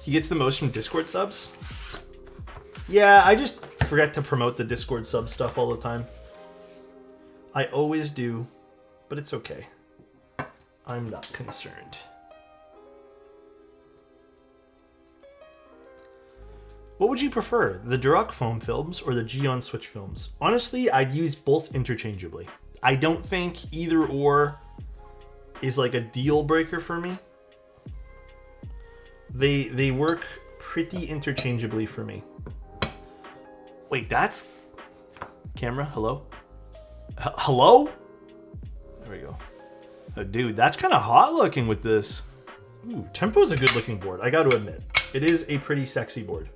He gets the most from Discord subs? Yeah, I just forget to promote the Discord sub stuff all the time. I always do, but it's okay. I'm not concerned. What would you prefer, the Duroc foam films or the Geon Switch films? Honestly, I'd use both interchangeably. I don't think either or is like a deal breaker for me. They work pretty interchangeably for me. Wait, that's... Camera, hello? Hello? There we go. Oh, dude, that's kind of hot looking with this. Ooh, Tempo's a good looking board, I gotta admit. It is a pretty sexy board.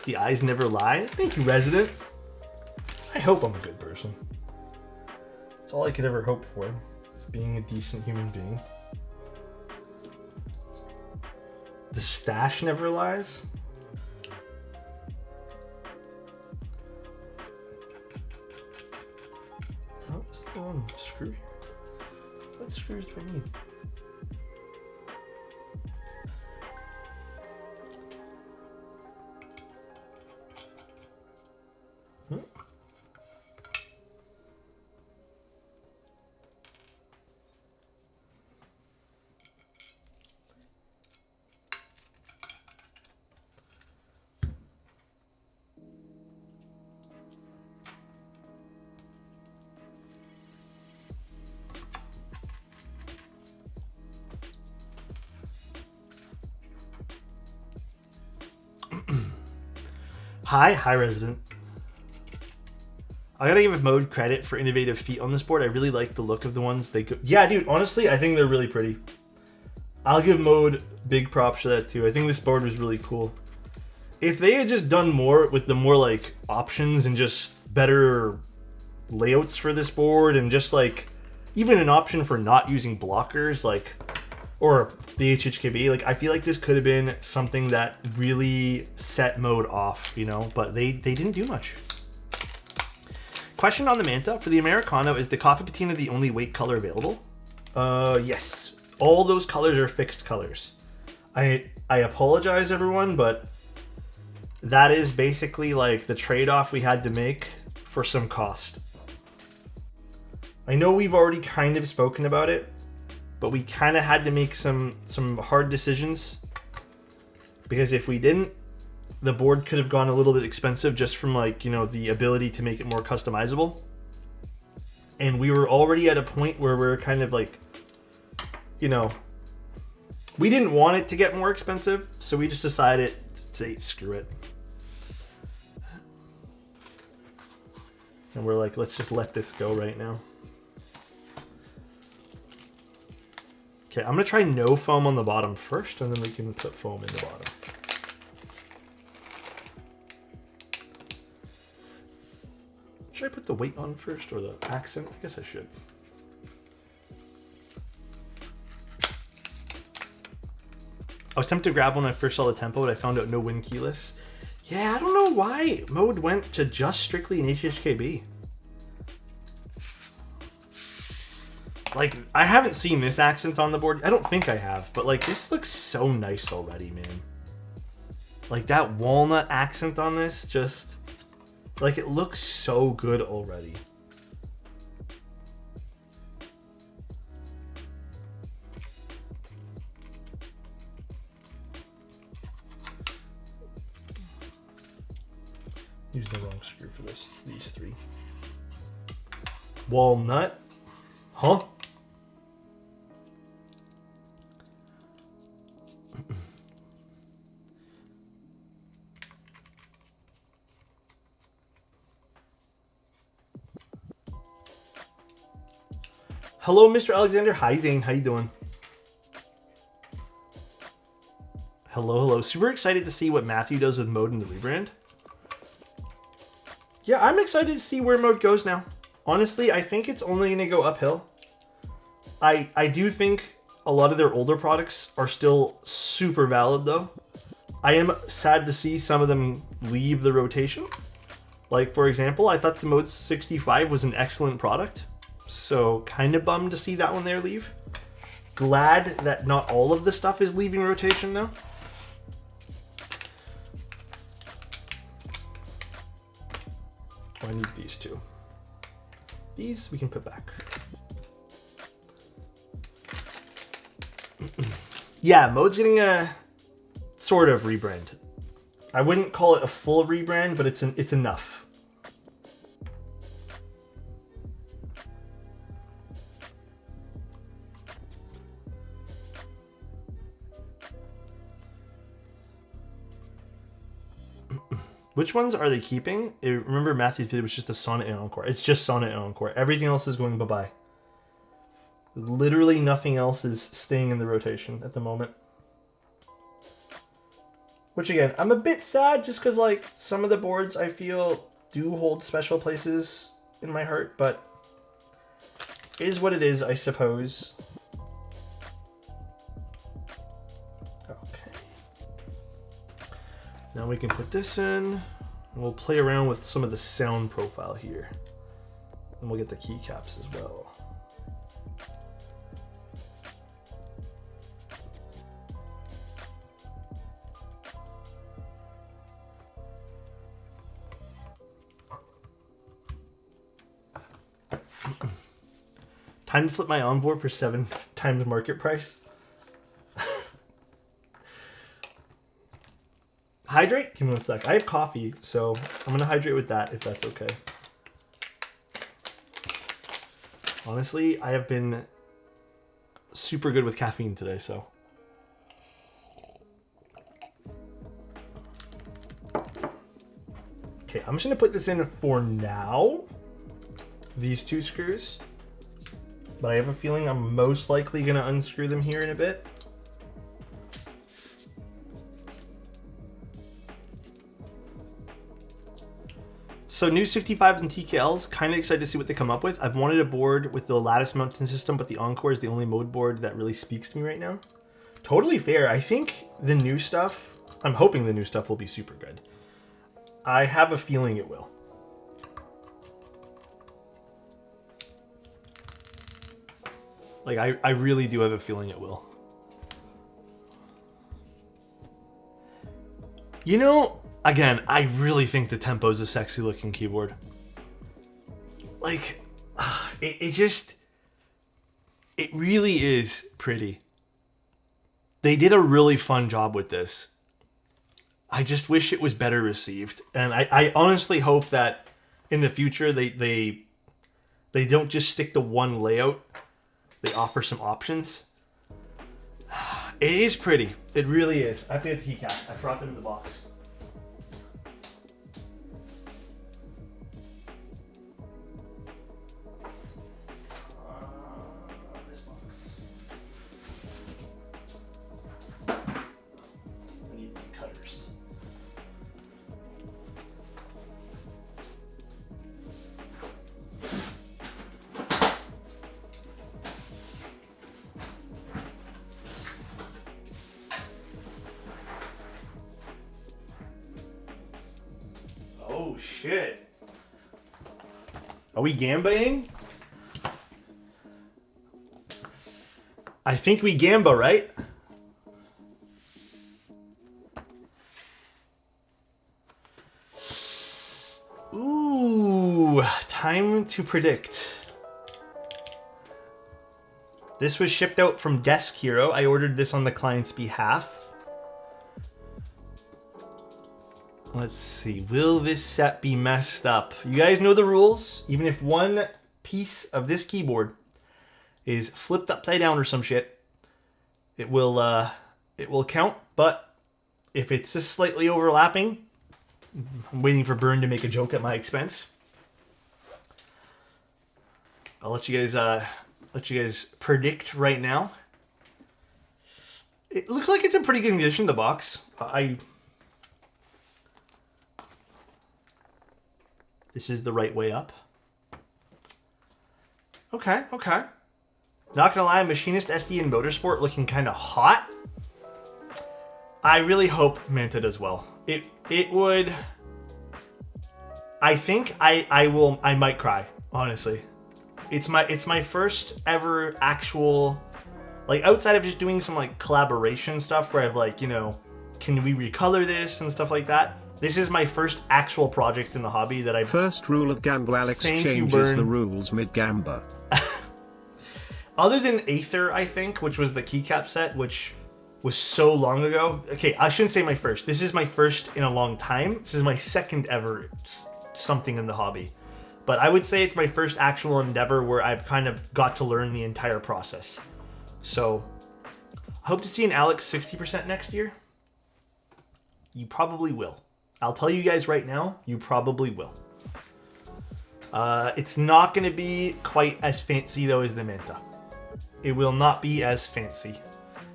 The eyes never lie. Thank you, Resident. I hope I'm a good person. That's all I could ever hope for, is being a decent human being. The stash never lies? Oh, is this the wrong screw here? What screws do I need? Hi, Resident. I gotta give Mode credit for innovative feet on this board. I really like the look of the ones they go. Yeah, dude, honestly, I think they're really pretty. I'll give Mode big props for that too. I think this board was really cool. If they had just done more with the more like options and just better layouts for this board and just like even an option for not using blockers, like, or the HHKB, like I feel like this could have been something that really set mode off, you know, but they didn't do much. Question on the Manta. For the Americano, is the coffee patina the only white color available? Yes. All those colors are fixed colors. I apologize, everyone, but that is basically like the trade-off we had to make for some cost. I know we've already kind of spoken about it, but we kind of had to make some hard decisions, because if we didn't, the board could have gone a little bit expensive just from like, you know, the ability to make it more customizable. And we were already at a point where we're kind of like, you know, we didn't want it to get more expensive, so we just decided to say, screw it. And we're like, let's just let this go right now. Okay, I'm gonna try no foam on the bottom first, and then we can put foam in the bottom. Should I put the weight on first or the accent? I guess I should. I was tempted to grab one when I first saw the tempo, but I found out no win keyless. Yeah, I don't know why mode went to just strictly an HHKB. Like, I haven't seen this accent on the board. I don't think I have, but like this looks so nice already, man. Like that walnut accent on this, just like it looks so good already. Use the wrong screw for this. These three. Walnut. Huh? Hello, Mr. Alexander. Hi, Zane. How you doing? Hello, hello. Super excited to see what Matthew does with mode in the rebrand. Yeah, I'm excited to see where mode goes now. Honestly, I think it's only going to go uphill. I do think a lot of their older products are still super valid, though. I am sad to see some of them leave the rotation. Like, for example, I thought the Mode 65 was an excellent product. So, kind of bummed to see that one there leave. Glad that not all of the stuff is leaving rotation now. Oh, I need these two. These we can put back. Yeah, Mode's getting a sort of rebrand. I wouldn't call it a full rebrand, but it's enough. Which ones are they keeping? Remember Matthew's video was just a Sonnet and Encore. It's just Sonnet and Encore. Everything else is going bye-bye. Literally nothing else is staying in the rotation at the moment. Which again, I'm a bit sad just because like some of the boards I feel do hold special places in my heart, but it is what it is, I suppose. Okay. Now we can put this in, and we'll play around with some of the sound profile here. And we'll get the keycaps as well. Time to flip my envelope for 7 times market price. Hydrate? Give me one sec. I have coffee, so I'm going to hydrate with that if that's okay. Honestly, I have been super good with caffeine today, so. Okay, I'm just going to put this in for now. These 2 screws. But I have a feeling I'm most likely going to unscrew them here in a bit. So new 65s and TKLs, kind of excited to see what they come up with. I've wanted a board with the lattice mounting system, but the Encore is the only mode board that really speaks to me right now. Totally fair. I think the new stuff, I'm hoping the new stuff will be super good. I have a feeling it will. Like, I really do have a feeling it will. You know, again, I really think the Tempo is a sexy looking keyboard. Like, it really is pretty. They did a really fun job with this. I just wish it was better received. And I honestly hope that in the future they don't just stick to one layout. They offer some options. It is pretty. It really is. I have to get the keycaps. I brought them in the box. This box. I need the cutters. Oh shit. Are we gambaing? I think we gamba, right? Ooh, time to predict. This was shipped out from Desk Hero. I ordered this on the client's behalf. Let's see. Will this set be messed up? You guys know the rules. Even if one piece of this keyboard is flipped upside down or some shit, it will count. But if it's just slightly overlapping, I'm waiting for Byrne to make a joke at my expense. I'll let you guys predict right now. It looks like it's in pretty good condition, the box. This is the right way up. Okay. Not gonna lie, Machinist SD and Motorsport looking kind of hot. I really hope Manta does well. It would. I think I might cry, honestly. It's my first ever actual, like, outside of just doing some like collaboration stuff where I've like, you know, can we recolor this and stuff like that. This is my first actual project in the hobby that I've... First rule of Gamba, Alex changes the rules mid-Gamba. Other than Aether, I think, which was the keycap set, which was so long ago. Okay, I shouldn't say my first. This is my first in a long time. This is my second ever something in the hobby. But I would say it's my first actual endeavor where I've kind of got to learn the entire process. So, I hope to see an Alex 60% next year. You probably will. I'll tell you guys right now, you probably will. It's not going to be quite as fancy, though, as the Manta. It will not be as fancy.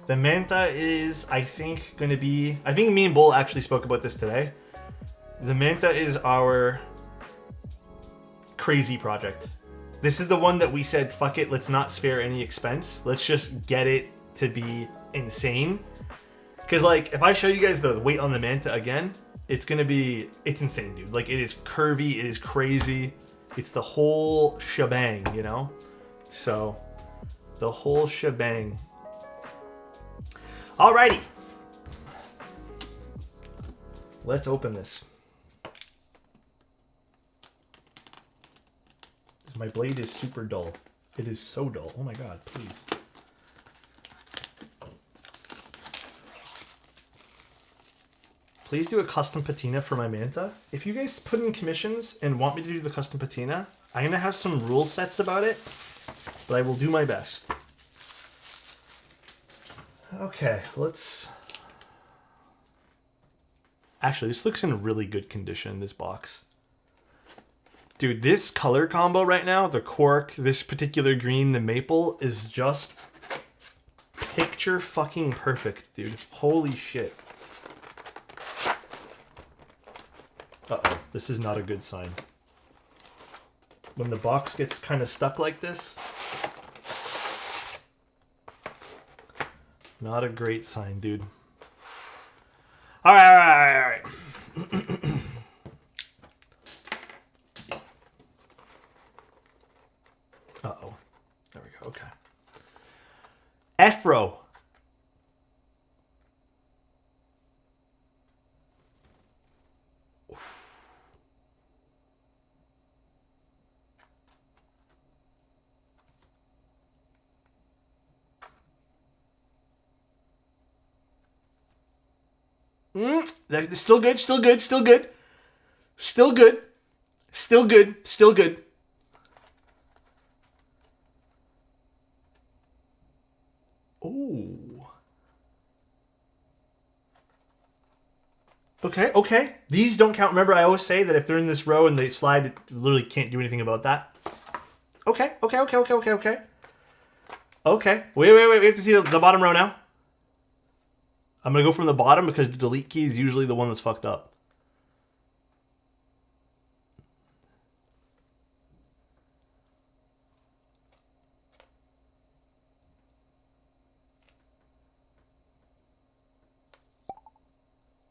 The Manta is, I think, going to be... I think me and Bull actually spoke about this today. The Manta is our crazy project. This is the one that we said, fuck it, let's not spare any expense. Let's just get it to be insane. Because, like, if I show you guys the weight on the Manta again... It's insane, dude. Like, it is curvy, it is crazy. It's the whole shebang, you know? So, the whole shebang. Alrighty. Let's open this. My blade is super dull. It is so dull. Oh my god, please. Please do a custom patina for my Manta. If you guys put in commissions and want me to do the custom patina, I'm going to have some rule sets about it, but I will do my best. Okay, let's... Actually, this looks in really good condition, this box. Dude, this color combo right now, the cork, this particular green, the maple, is just picture fucking perfect, dude. Holy shit. Uh-oh, this is not a good sign. when the box gets kind of stuck like this. Not a great sign, dude. All right. Uh-oh. There we go. Okay. F-row. That's still good. Ooh. Okay. These don't count. Remember, I always say that if they're in this row and they slide, it literally can't do anything about that. Okay. Okay. Wait. We have to see the bottom row now. I'm going to go from the bottom because the delete key is usually the one that's fucked up.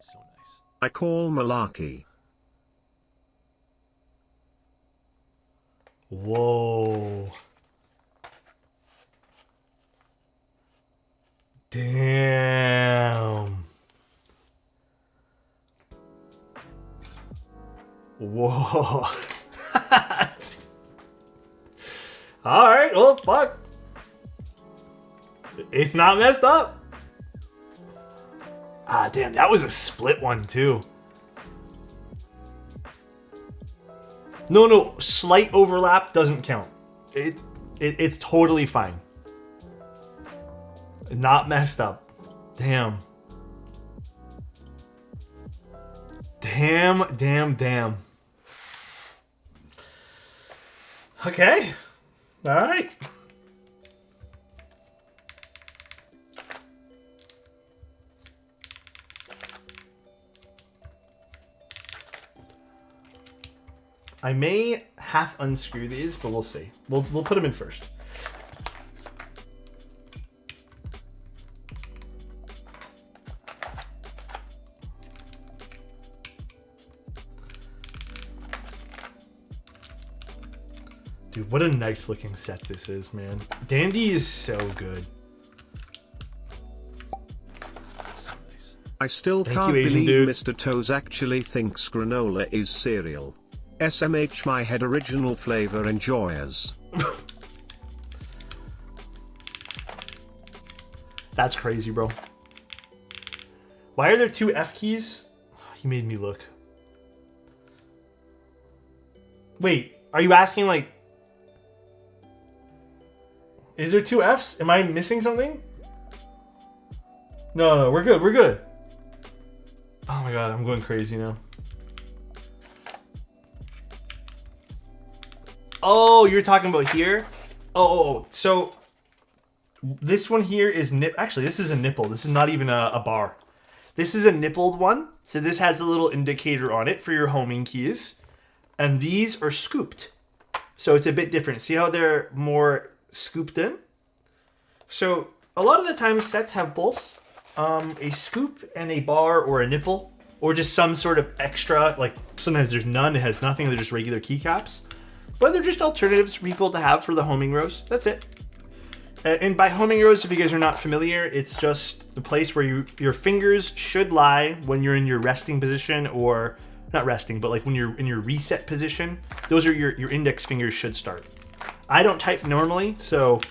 So nice. I call malarkey. Whoa. Damn. Whoa. All right. Well, fuck. It's not messed up. Ah, damn. That was a split one, too. No. Slight overlap doesn't count. It's totally fine. Not messed up. Damn. Okay. All right. I may half unscrew these, but we'll see. We'll put them in first. Dude, what a nice looking set this is, man. Dandy is so good. So nice. I still Thank can't you, Asian believe dude. Mr. Toes actually thinks granola is cereal. SMH, my head original flavor enjoyers. That's crazy, bro. Why are there two F keys? He made me look. Wait, are you asking like... Is there two Fs? Am I missing something? No, we're good. Oh my god, I'm going crazy now. Oh, you're talking about here? Oh. So this one here is actually, this is a nipple. This is not even a bar. This is a nippled one. So this has a little indicator on it for your homing keys. And these are scooped. So it's a bit different. See how they're more scooped in? So a lot of the time sets have both a scoop and a bar or a nipple, or just some sort of extra, like sometimes there's none, it has nothing, they're just regular keycaps. But they're just alternatives for people to have for the homing rows. That's it. And by homing rows, if you guys are not familiar, it's just the place where your fingers should lie when you're in your resting position, or not resting, but like when you're in your reset position. Those are your index fingers should start. I don't type normally, so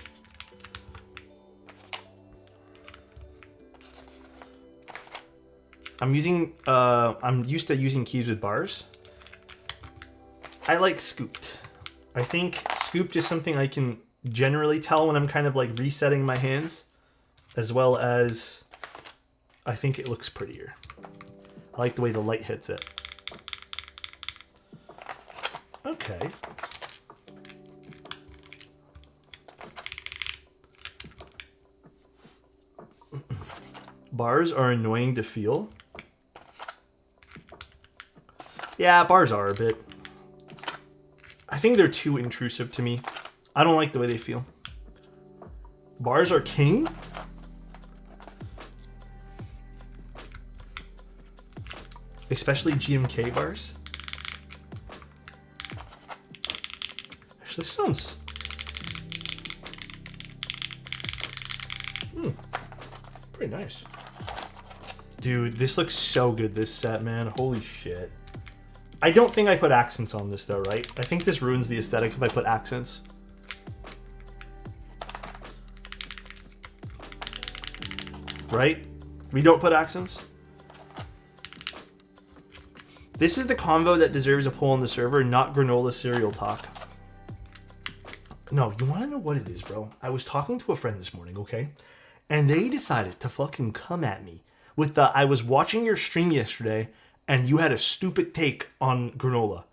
I'm used to using keys with bars. I like scooped. I think scooped is something I can generally tell when I'm kind of like resetting my hands, as well as I think it looks prettier. I like the way the light hits it. Okay. Bars are annoying to feel. Yeah, bars are a bit. I think they're too intrusive to me. I don't like the way they feel. Bars are king. Especially GMK bars. Actually, this sounds... pretty nice. Dude, this looks so good, this set, man. Holy shit. I don't think I put accents on this, though, right? I think this ruins the aesthetic if I put accents. Right? We don't put accents? This is the convo that deserves a pull on the server, not granola cereal talk. No, you want to know what it is, bro? I was talking to a friend this morning, okay? And they decided to fucking come at me with the, I was watching your stream yesterday and you had a stupid take on granola.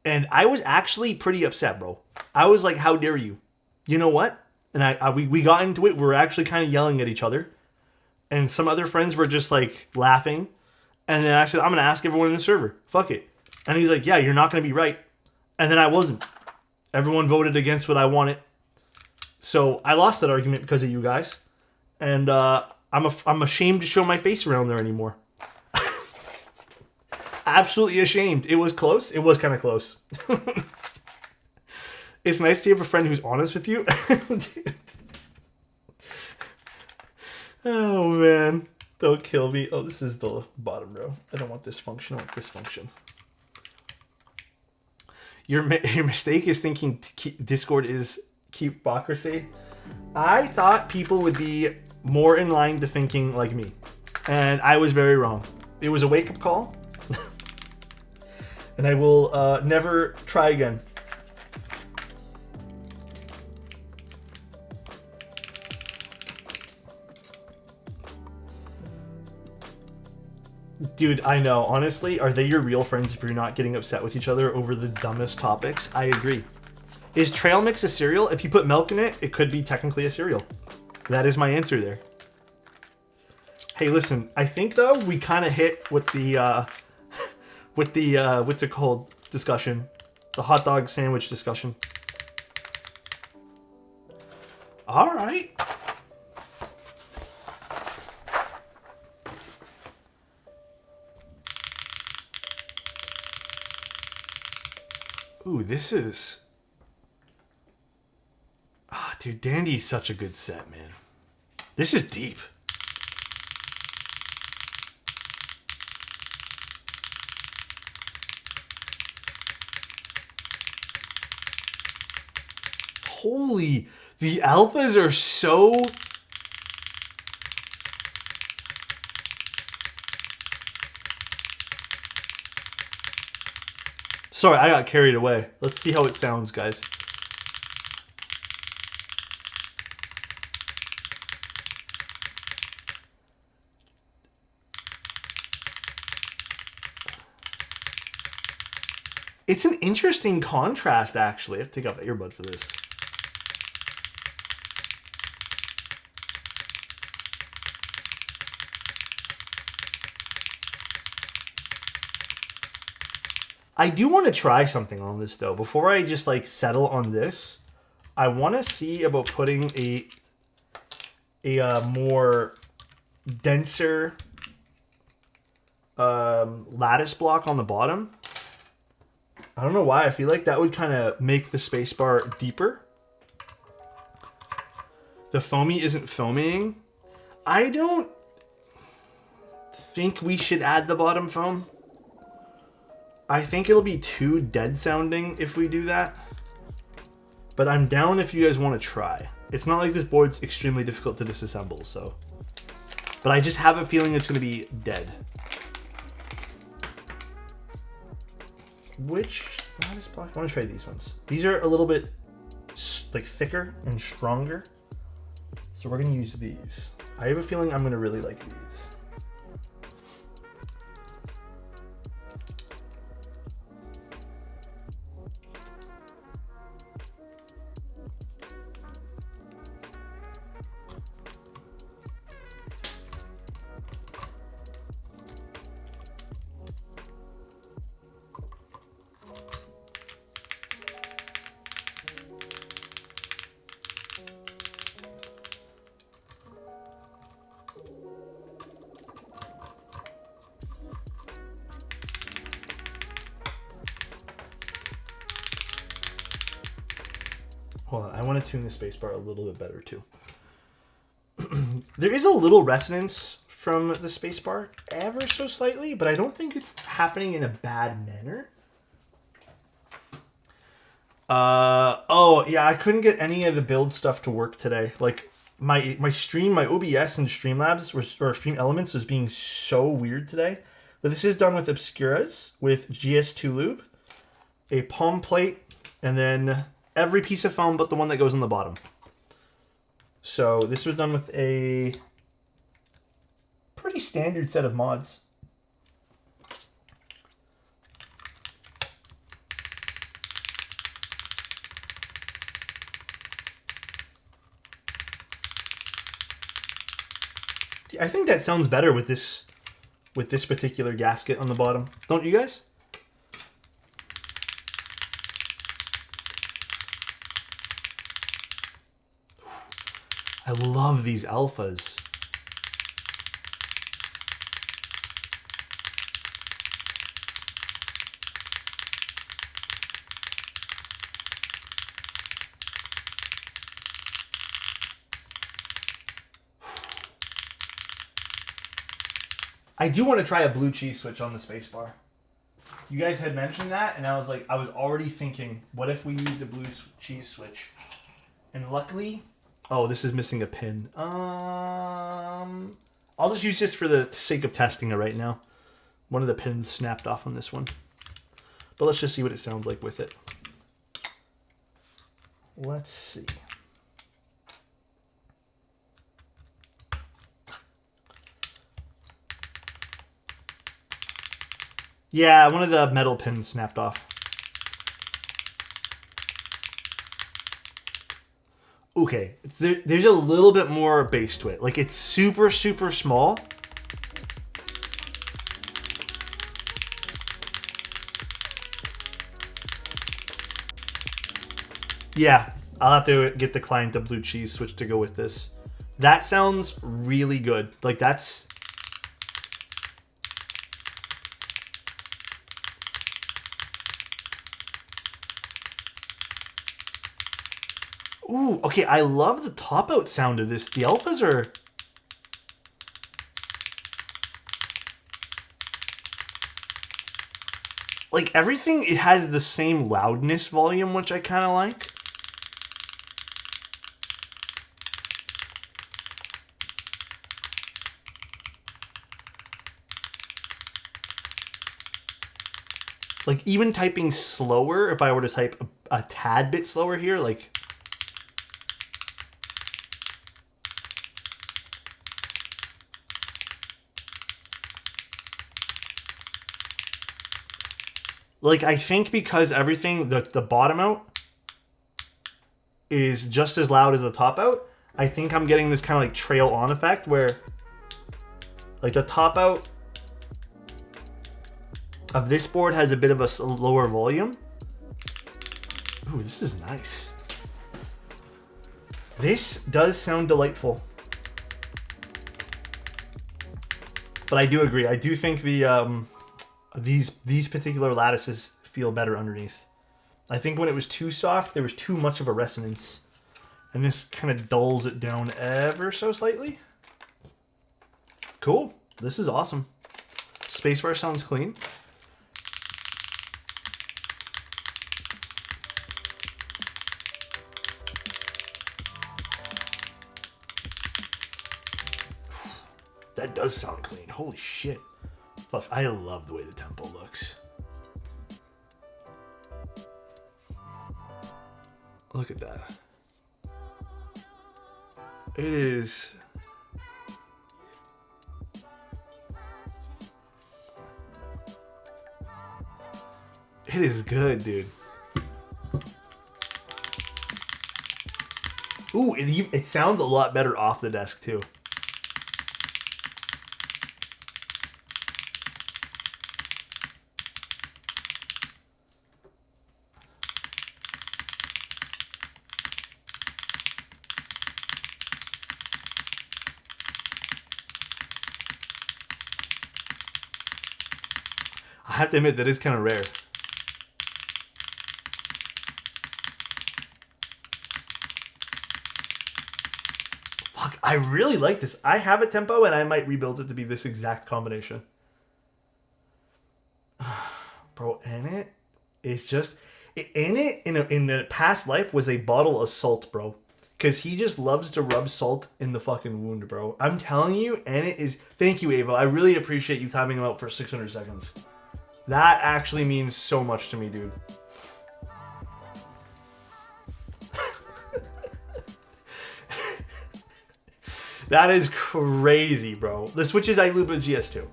And I was actually pretty upset, bro. I was like, how dare you? You know what? And we got into it. We were actually kind of yelling at each other. And some other friends were just like laughing. And then I said, I'm going to ask everyone in the server. Fuck it. And he's like, yeah, you're not going to be right. And then I wasn't. Everyone voted against what I wanted. So I lost that argument because of you guys. And I'm ashamed to show my face around there anymore. Absolutely ashamed. It was close. It was kind of close. It's nice to have a friend who's honest with you. Dude. Oh, man. Don't kill me. Oh, this is the bottom row. I don't want this function. I want this function. Your mistake is thinking Discord is keepocracy. I thought people would be more in line to thinking like me. And I was very wrong. It was a wake-up call. And I will never try again. Dude, I know. Honestly, are they your real friends if you're not getting upset with each other over the dumbest topics? I agree. Is trail mix a cereal? If you put milk in it, it could be technically a cereal. That is my answer there. Hey, listen. I think though we kind of hit with the what's it called discussion, the hot dog sandwich discussion. All right. Ooh, this is... Ah, dude, Dandy's such a good set, man. This is deep. Holy... The alphas are so... Sorry, I got carried away. Let's see how it sounds, guys. It's an interesting contrast, actually. I have to take off the earbud for this. I do want to try something on this, though. Before I just, like, settle on this, I want to see about putting a more denser lattice block on the bottom. I don't know why. I feel like that would kind of make the spacebar deeper. The foamy isn't foaming. I don't think we should add the bottom foam. I think it'll be too dead sounding if we do that. But I'm down if you guys want to try. It's not like this board's extremely difficult to disassemble, so. But I just have a feeling it's going to be dead. Which lattice block? I want to try these ones. These are a little bit like thicker and stronger. So we're going to use these. I have a feeling I'm going to really like these. I want to tune the spacebar a little bit better too. There is a little resonance from the spacebar, ever so slightly, but I don't think it's happening in a bad manner. Oh yeah, I couldn't get any of the build stuff to work today. Like my stream, my OBS and Streamlabs or Stream Elements was being so weird today. But this is done with Obscuras, with GS2 Lube, a palm plate, and then every piece of foam but the one that goes on the bottom. So this was done with a pretty standard set of mods. I think that sounds better with this particular gasket on the bottom. Don't you guys? I love these alphas. I do want to try a blue cheese switch on the spacebar. You guys had mentioned that, and I was already thinking, what if we used a blue cheese switch? And luckily, oh, this is missing a pin. I'll just use this for the sake of testing it right now. One of the pins snapped off on this one. But let's just see what it sounds like with it. Let's see. Yeah, one of the metal pins snapped off. Okay, there's a little bit more bass to it. Like, it's super, super small. Yeah, I'll have to get the client a blue cheese switch to go with this. That sounds really good. Like, that's... Ooh, okay, I love the top out sound of this. The alphas are... Like, everything, it has the same loudness volume, which I kind of like. Like, even typing slower, if I were to type a tad bit slower here, like... Like, I think because everything, the bottom out is just as loud as the top out, I think I'm getting this kind of like trail on effect where, like, the top out of this board has a bit of a lower volume. Ooh, this is nice. This does sound delightful. But I do agree. I do think the these particular lattices feel better underneath. I think when it was too soft, there was too much of a resonance. And this kind of dulls it down ever so slightly. Cool. This is awesome. Spacebar sounds clean. That does sound clean. Holy shit. Fuck, I love the way the tempo looks. Look at that. It is... It is good, dude. Ooh, it sounds a lot better off the desk, too. I have to admit, that is kind of rare. Fuck, I really like this. I have a tempo and I might rebuild it to be this exact combination. Bro, Annette is just... Annette in a past life was a bottle of salt, bro. Because he just loves to rub salt in the fucking wound, bro. I'm telling you, Annette is... Thank you, Ava. I really appreciate you timing him out for 600 seconds. That actually means so much to me, dude. That is crazy, bro. The Switch is iLuba GS2.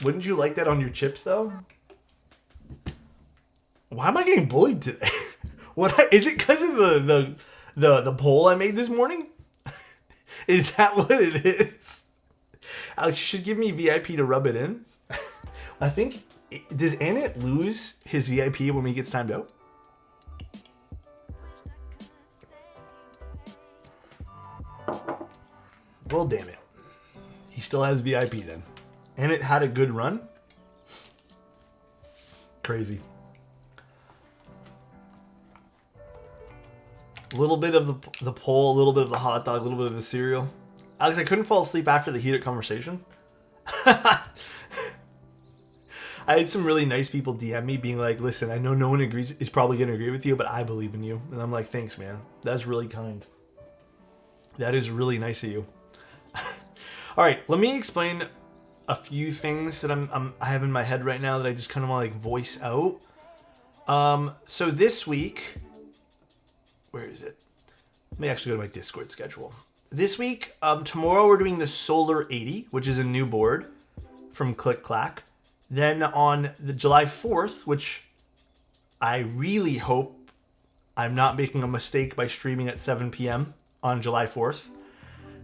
Wouldn't you like that on your chips, though? Why am I getting bullied today? What is it because of the poll I made this morning? Is that what it is? Alex, you should give me VIP to rub it in. I think... Does Annette lose his VIP when he gets timed out? Well, damn it. He still has VIP then. And it had a good run? Crazy. A little bit of the poll, a little bit of the hot dog, a little bit of the cereal. Alex, I couldn't fall asleep after the heated conversation. I had some really nice people DM me being like, listen, I know no one is probably going to agree with you, but I believe in you. And I'm like, thanks, man. That's really kind. That is really nice of you. All right, let me explain a few things that I have in my head right now that I just kind of want to like voice out. So this week, where is it? Let me actually go to my Discord schedule. This week, tomorrow we're doing the Solar 80, which is a new board from Click Clack. Then on the July 4th, which I really hope I'm not making a mistake by streaming at 7 p.m. on July 4th,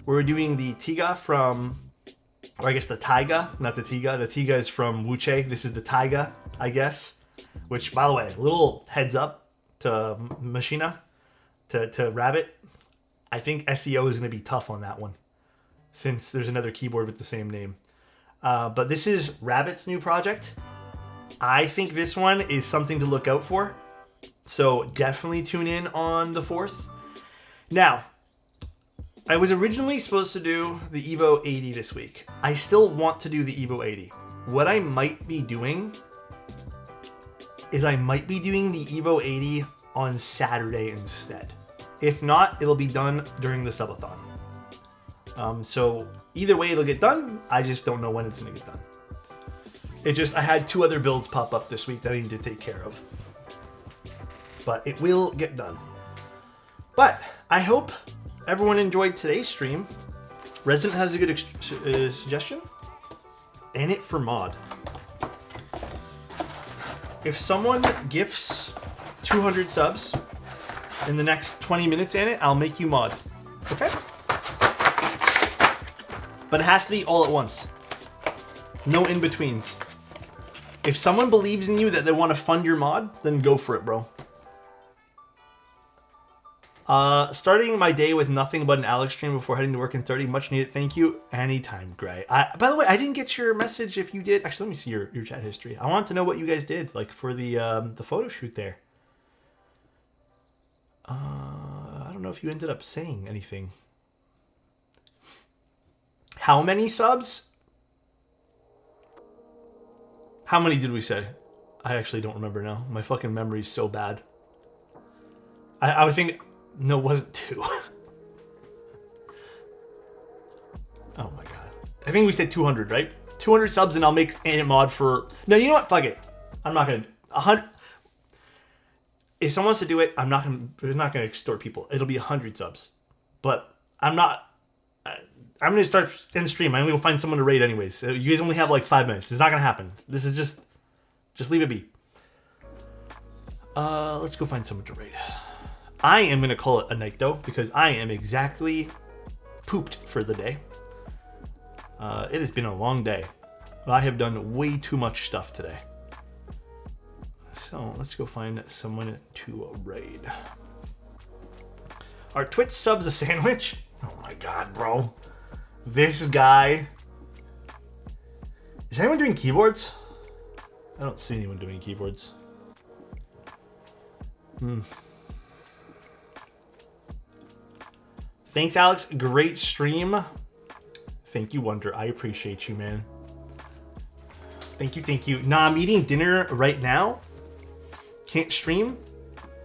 we're doing the Tiga from, or I guess the Taiga, not the Tiga. The Tiga is from Wuche. This is the Taiga, I guess. Which, by the way, little heads up to Machina, to Rabbit. I think SEO is going to be tough on that one, since there's another keyboard with the same name. But this is Rabbit's new project. I think this one is something to look out for. So definitely tune in on the 4th. Now, I was originally supposed to do the Evo 80 this week. I still want to do the Evo 80. What I might be doing is I might be doing the Evo 80 on Saturday instead. If not, it'll be done during the subathon. So either way, it'll get done. I just don't know when it's going to get done. I had 2 other builds pop up this week that I need to take care of. But it will get done. But I hope everyone enjoyed today's stream. Resident has a good suggestion. And it for mod. If someone gifts 200 subs in the next 20 minutes, Annette, I'll make you mod. Okay? But it has to be all at once. No in-betweens. If someone believes in you that they want to fund your mod, then go for it, bro. Starting my day with nothing but an Alex stream before heading to work in 30. Much needed. Thank you. Anytime, Gray. By the way, I didn't get your message if you did. Actually, let me see your chat history. I want to know what you guys did, like, for the photo shoot there. I don't know if you ended up saying anything. How many subs? How many did we say? I actually don't remember now. My fucking memory's so bad. I would think... No, it wasn't 2. Oh my god. I think we said 200, right? 200 subs and I'll make Annette mod for... No, you know what? Fuck it. I'm not going to... 100... If someone wants to do it, I'm not going to extort people. It'll be 100 subs. But I'm not... I'm going to start in the stream. I'm going to go find someone to raid anyways. So you guys only have like 5 minutes. It's not going to happen. This is just leave it be. Let's go find someone to raid. I am going to call it a night though, because I am exactly pooped for the day. It has been a long day. I have done way too much stuff today. So let's go find someone to raid. Are Twitch subs a sandwich? Oh my god, bro. This guy. Is anyone doing keyboards? I don't see anyone doing keyboards. Thanks, Alex. Great stream. Thank you, Wonder. I appreciate you, man. Thank you, thank you. Nah, I'm eating dinner right now. Can't stream.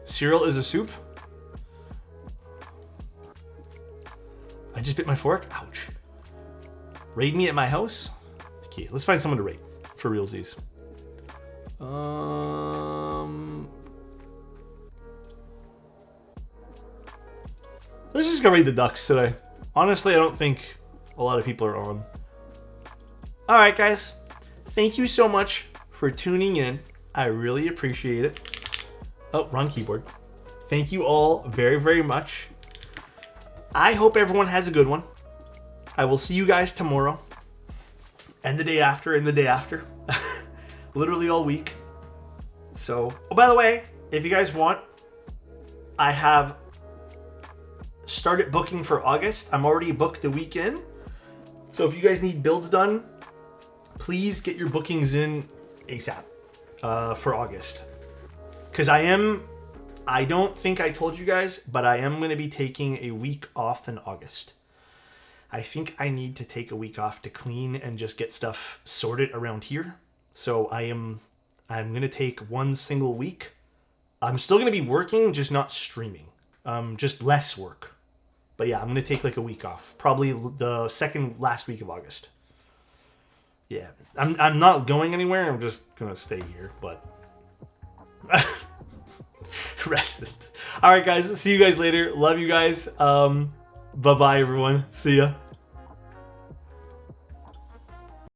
Cereal is a soup. I just bit my fork. Ouch. Raid me at my house? Okay, let's find someone to raid. For realsies. Let's just go raid the ducks today. Honestly, I don't think a lot of people are on. Alright, guys. Thank you so much for tuning in. I really appreciate it. Oh, wrong keyboard. Thank you all very, very much. I hope everyone has a good one. I will see you guys tomorrow. And the day after, and the day after. Literally all week. So, oh, by the way, if you guys want, I have started booking for August. I'm already booked the weekend. So if you guys need builds done, please get your bookings in ASAP for August. Because I don't think I told you guys, but I am going to be taking a week off in August. I think I need to take a week off to clean and just get stuff sorted around here. So I'm going to take one single week. I'm still going to be working, just not streaming. Just less work. But yeah, I'm going to take like a week off. Probably the second last week of August. Yeah, I'm not going anywhere. I'm just going to stay here, but rested. All right, guys. See you guys later. Love you guys. Bye-bye, everyone. See ya.